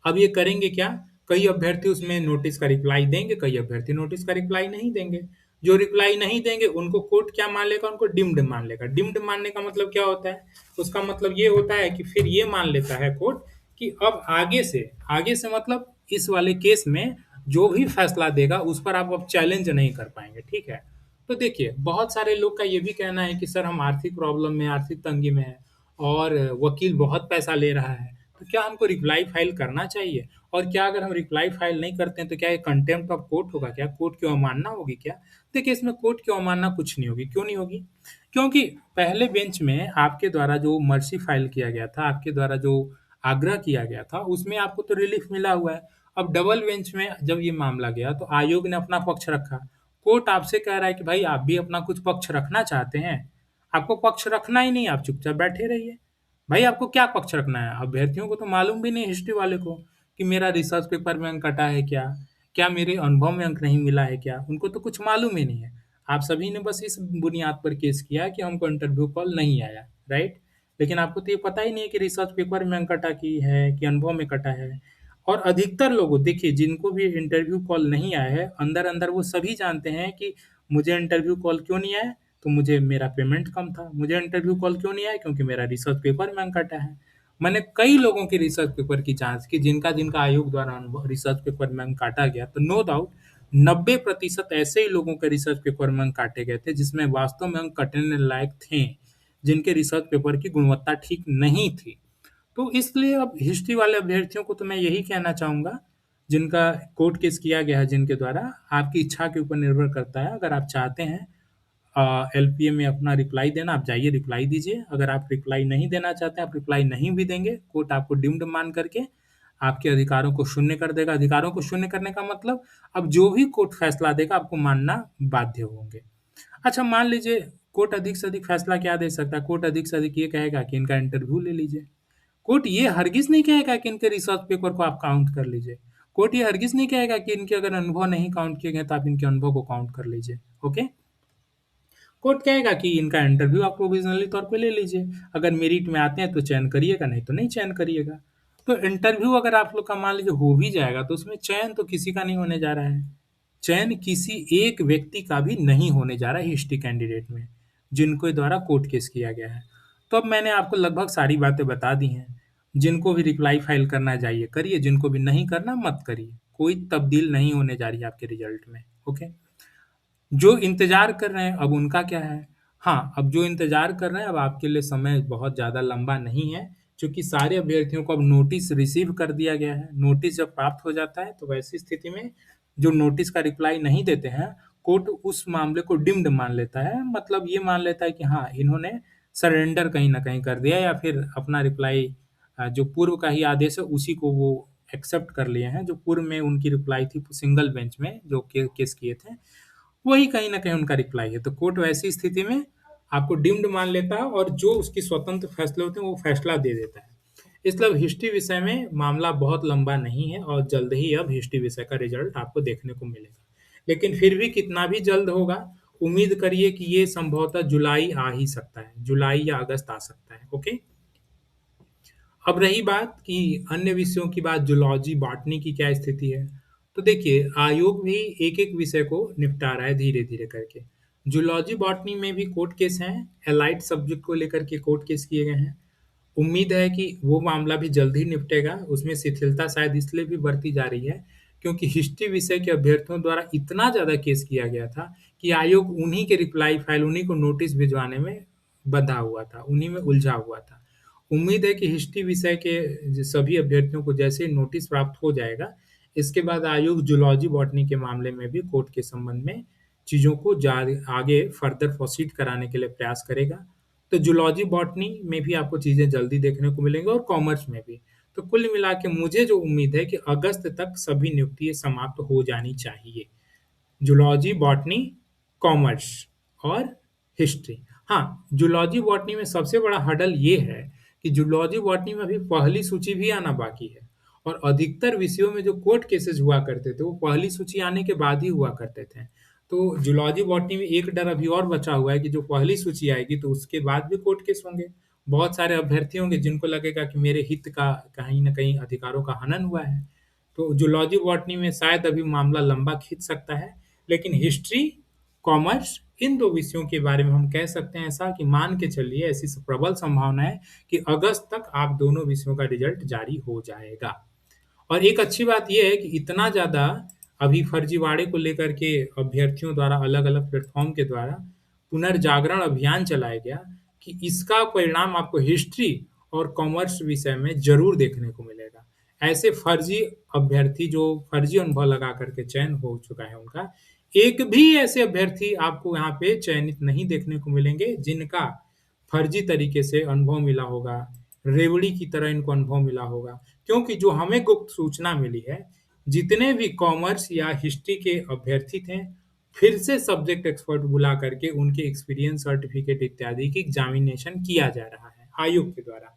अब ये करेंगे क्या? कई अभ्यर्थी उसमें नोटिस का रिप्लाई देंगे, कई अभ्यर्थी नोटिस का रिप्लाई नहीं देंगे। जो रिप्लाई नहीं देंगे उनको कोर्ट क्या मान लेगा, उनको डिम्ड मान लेगा। डिम्ड मानने का मतलब क्या होता है? उसका मतलब ये होता है कि फिर ये मान लेता है कोर्ट कि अब आगे से मतलब इस वाले केस में जो भी फैसला देगा उस पर आप अब चैलेंज नहीं कर पाएंगे, ठीक है? तो देखिए, बहुत सारे लोग का ये भी कहना है कि सर हम आर्थिक प्रॉब्लम में, आर्थिक तंगी में है और वकील बहुत पैसा ले रहा है, तो क्या हमको रिप्लाई फाइल करना चाहिए? और क्या अगर हम रिप्लाई फाइल नहीं करते हैं तो क्या ये कंटेम्प्ट ऑफ कोर्ट होगा क्या? कोर्ट की अवमानना होगी क्या? देखिए, इसमें कोर्ट की अवमानना कुछ नहीं होगी। क्यों नहीं होगी? क्योंकि पहले बेंच में आपके द्वारा जो मर्सी फाइल किया गया था, आपके द्वारा जो आग्रह किया गया था, उसमें आपको तो रिलीफ मिला हुआ है। अब डबल बेंच में जब ये मामला गया तो आयोग ने अपना पक्ष रखा। कोर्ट आपसे कह रहा है कि भाई आप भी अपना कुछ पक्ष रखना चाहते हैं, आपको पक्ष रखना ही नहीं, आप चुपचाप बैठे रहिए। भाई आपको क्या पक्ष रखना है? अभ्यर्थियों को तो मालूम भी नहीं, हिस्ट्री वाले को, कि मेरा रिसर्च पेपर में अंक कटा है क्या, क्या मेरे अनुभव में अंक नहीं मिला है क्या, उनको तो कुछ मालूम ही नहीं है। आप सभी ने बस इस बुनियाद पर केस किया कि हमको इंटरव्यू कॉल नहीं आया, राइट? लेकिन आपको तो ये पता ही नहीं है कि रिसर्च पेपर में अंक कटा की है कि अनुभव में कटा है। और अधिकतर लोगों, देखिए, जिनको भी इंटरव्यू कॉल नहीं आया है, अंदर अंदर वो सभी जानते हैं कि मुझे इंटरव्यू कॉल क्यों नहीं आया, तो मुझे मेरा पेमेंट कम था। मुझे इंटरव्यू कॉल क्यों नहीं आया, क्योंकि मेरा रिसर्च पेपर में अंक कटा है। मैंने कई लोगों के रिसर्च पेपर की जांच की जिनका जिनका आयोग द्वारा रिसर्च पेपर में अंक काटा गया, तो नो डाउट 90% ऐसे ही लोगों के रिसर्च पेपर में अंक काटे गए थे जिसमें वास्तव में अंक कटने लायक थे, जिनके रिसर्च पेपर की गुणवत्ता ठीक नहीं थी। तो इसलिए अब हिस्ट्री वाले अभ्यर्थियों को तो मैं यही कहना चाहूँगा, जिनका कोर्ट केस किया गया है जिनके द्वारा, आपकी इच्छा के ऊपर निर्भर करता है। अगर आप चाहते हैं एलपीए में अपना रिप्लाई देना, आप जाइए रिप्लाई दीजिए। अगर आप रिप्लाई नहीं देना चाहते हैं, आप रिप्लाई नहीं भी देंगे, कोर्ट आपको डिम्ड मान करके आपके अधिकारों को शून्य कर देगा। अधिकारों को शून्य करने का मतलब, अब जो भी कोर्ट फैसला देगा आपको मानना बाध्य होंगे। अच्छा, मान लीजिए कोर्ट अधिक से अधिक फैसला क्या दे सकता है? कोर्ट अधिक से अधिक ये कहेगा कि इनका इंटरव्यू ले लीजिए। कोर्ट ये हरगिज़ नहीं कहेगा कि इनके रिसर्च पेपर को आप काउंट कर लीजिए। कोर्ट ये हरगिज़ नहीं कहेगा कि इनके अगर अनुभव नहीं काउंट किए गए तो आप इनके अनुभव को काउंट कर लीजिए। ओके? कोर्ट कहेगा कि इनका इंटरव्यू आप प्रोविजनली तौर पे ले लीजिए। अगर मेरिट में आते हैं तो चयन करिएगा, नहीं तो नहीं चयन करिएगा। तो इंटरव्यू अगर आप लोग का मान लीजिए हो भी जाएगा तो उसमें चयन तो किसी का नहीं होने जा रहा है। चयन किसी एक व्यक्ति का भी नहीं होने जा रहा है हिस्ट्री कैंडिडेट में, जिनको द्वारा कोर्ट केस किया गया है। तो अब मैंने आपको लगभग सारी बातें बता दी हैं। जिनको भी रिप्लाई फाइल करना चाहिए करिए, जिनको भी नहीं करना मत करिए। कोई तब्दील नहीं होने जा रही है आपके रिजल्ट में। ओके? जो इंतज़ार कर रहे हैं अब उनका क्या है? हाँ, अब जो इंतज़ार कर रहे हैं अब आपके लिए समय बहुत ज़्यादा लंबा नहीं है, चूँकि सारे अभ्यर्थियों को अब नोटिस रिसीव कर दिया गया है। नोटिस जब प्राप्त हो जाता है तो वैसी स्थिति में जो नोटिस का रिप्लाई नहीं देते हैं, कोर्ट उस मामले को डिम्ड मान लेता है। मतलब ये मान लेता है कि हाँ, इन्होंने सरेंडर कहीं न कहीं कर दिया, या फिर अपना रिप्लाई जो पूर्व का ही आदेश है उसी को वो एक्सेप्ट कर लिए हैं। जो पूर्व में उनकी रिप्लाई थी सिंगल बेंच में जो केस किए थे, वही कहीं न कहीं उनका रिप्लाई है। तो कोर्ट वैसी स्थिति में आपको डीम्ड मान लेता है और जो उसकी स्वतंत्र फैसले होते हैं, वो फैसला दे देता है। इसलिए अब हिस्ट्री विषय में मामला बहुत लंबा नहीं है और जल्द ही अब हिस्ट्री विषय का रिजल्ट आपको देखने को मिलेगा। लेकिन फिर भी कितना भी जल्द होगा, उम्मीद करिए कि ये संभवतः जुलाई आ ही सकता है। जुलाई या अगस्त आ सकता है। ओके? अब रही बात कि अन्य विषयों की बात, जूलॉजी, बॉटनी की क्या स्थिति है? तो देखिए, आयोग भी एक-एक विषय को निपटा रहा है धीरे-धीरे करके। जूलॉजी, बॉटनी में भी कोर्ट केस हैं, एलाइड सब्जेक्ट को लेकर के कोर्ट केस किए गए हैं। उम्मीद है कि वो मामला भी जल्द ही निपटेगा। उसमें शिथिलता शायद इसलिए भी बरती जा रही है, क्योंकि हिस्ट्री विषय के अभ्यर्थियों द्वारा इतना ज़्यादा केस किया गया था कि आयोग उन्हीं के रिप्लाई फाइल, उन्हीं को नोटिस भिजवाने में बँधा हुआ था, उन्हीं में उलझा हुआ था। उम्मीद है कि हिस्ट्री विषय के सभी अभ्यर्थियों को जैसे ही नोटिस प्राप्त हो जाएगा, इसके बाद आयोग जूलॉजी, बॉटनी के मामले में भी कोर्ट के संबंध में चीज़ों को आगे फर्दर प्रोसीड कराने के लिए प्रयास करेगा। तो जूलॉजी, बॉटनी में भी आपको चीज़ें जल्दी देखने को मिलेंगी और कॉमर्स में भी। तो कुल मिला के मुझे जो उम्मीद है कि अगस्त तक सभी नियुक्तियाँ समाप्त हो जानी चाहिए। जूलॉजी, बॉटनी, कॉमर्स और हिस्ट्री। हाँ, जूलॉजी, बॉटनी में सबसे बड़ा हर्डल ये है कि जूलॉजी, बॉटनी में अभी पहली सूची भी आना बाकी है और अधिकतर विषयों में जो कोर्ट केसेस हुआ करते थे, वो पहली सूची आने के बाद ही हुआ करते थे। तो जूलॉजी, बॉटनी में एक डर अभी और बचा हुआ है कि जो पहली सूची आएगी तो उसके बाद भी कोर्ट केस होंगे। बहुत सारे अभ्यर्थी होंगे जिनको लगेगा कि मेरे हित का कहीं न कहीं अधिकारों का हनन हुआ है। तो जूलॉजी, बॉटनी में शायद अभी मामला लंबा खींच सकता है, लेकिन हिस्ट्री कॉमर्स, इन 2 विषयों के बारे में हम कह सकते हैं ऐसा कि मान के चलिए ऐसी प्रबल संभावना है कि अगस्त तक आप दोनों विषयों का रिज़ल्ट जारी हो जाएगा। और एक अच्छी बात ये है कि इतना ज़्यादा अभी फर्जीवाड़े को लेकर के अभ्यर्थियों द्वारा अलग-अलग प्लेटफ़ॉर्म के द्वारा पुनर्जागरण अभियान चलाया गया कि इसका परिणाम आपको हिस्ट्री और कॉमर्स विषय में ज़रूर देखने को मिलेगा। ऐसे फर्जी अभ्यर्थी जो फर्जी अनुभव लगा कर के चयन हो चुका है उनका, एक भी ऐसे अभ्यर्थी आपको यहाँ पे चयनित नहीं देखने को मिलेंगे जिनका फर्जी तरीके से अनुभव मिला होगा, रेवड़ी की तरह इनको अनुभव मिला होगा। क्योंकि जो हमें गुप्त सूचना मिली है, जितने भी कॉमर्स या हिस्ट्री के अभ्यर्थी थे, फिर से सब्जेक्ट एक्सपर्ट बुला करके उनके एक्सपीरियंस सर्टिफिकेट इत्यादि की एग्ज़ामिनेशन किया जा रहा है आयोग के द्वारा।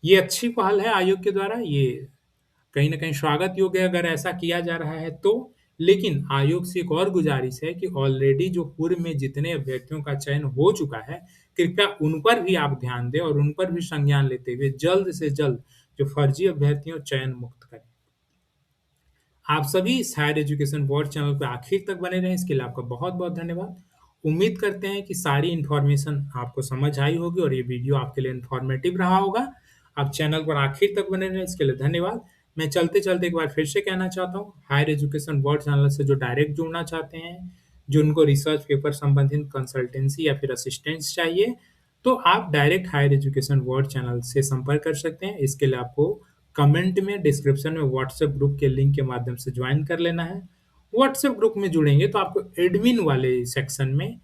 ये अच्छी पहल है आयोग के द्वारा, ये कहीं न कहीं स्वागत योग्य है अगर ऐसा किया जा रहा है तो। लेकिन आयोग से एक और गुज़ारिश है कि ऑलरेडी जो पूर्व में जितने अभ्यर्थियों का चयन हो चुका है, कृपया उन पर भी आप ध्यान दें और उन पर भी संज्ञान लेते हुए जल्द से जल्द जो फर्जी अभ्यर्थी हैं, चयन मुक्त करें। आप सभी इस हायर एजुकेशन बोर्ड चैनल पे आखिर तक बने रहें, इसके लिए आपका बहुत-बहुत धन्यवाद। उम्मीद करते हैं कि सारी इन्फॉर्मेशन आपको समझ आई होगी और ये वीडियो आपके लिए इन्फॉर्मेटिव रहा होगा। आप चैनल पर आखिर तक बने रहें, इसके लिए धन्यवाद। मैं चलते-चलते एक बार फिर से कहना चाहता हूँ, हायर एजुकेशन बोर्ड चैनल से जो डायरेक्ट जुड़ना चाहते हैं, जिनको रिसर्च पेपर संबंधित कंसल्टेंसी या फिर असिस्टेंस चाहिए, तो आप direct hire education board channel से संपर्क कर सकते हैं। इसके लिए आपको कमेंट में डिस्क्रिप्शन में व्हाट्सएप ग्रुप के लिंक के माध्यम से ज्वाइन कर लेना है। व्हाट्सएप ग्रुप में जुड़ेंगे तो आपको एडमिन वाले सेक्शन में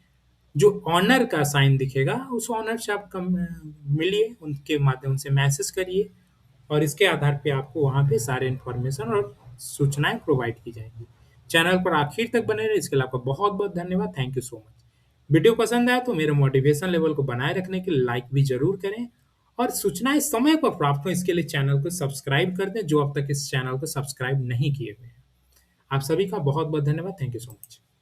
जो ऑनर का साइन दिखेगा, उस ऑनर से आप मिलिए, उनके माध्यम से मैसेज करिए और इसके आधार पे आपको वहाँ पे सारे इन्फॉर्मेशन और सूचनाएँ प्रोवाइड की जाएँगी। चैनल पर आखिर तक बने रहिए, इसके लिए आपका बहुत-बहुत धन्यवाद। Thank you so much. Video पसंद आया तो मेरे मोटिवेशन लेवल को बनाए रखने के लिए लाइक भी ज़रूर करें और सूचनाएँ समय पर प्राप्त हों इसके लिए चैनल को सब्सक्राइब कर दें, जो अब तक इस चैनल को सब्सक्राइब नहीं किए हुए हैं। आप सभी का बहुत-बहुत धन्यवाद। Thank you so much.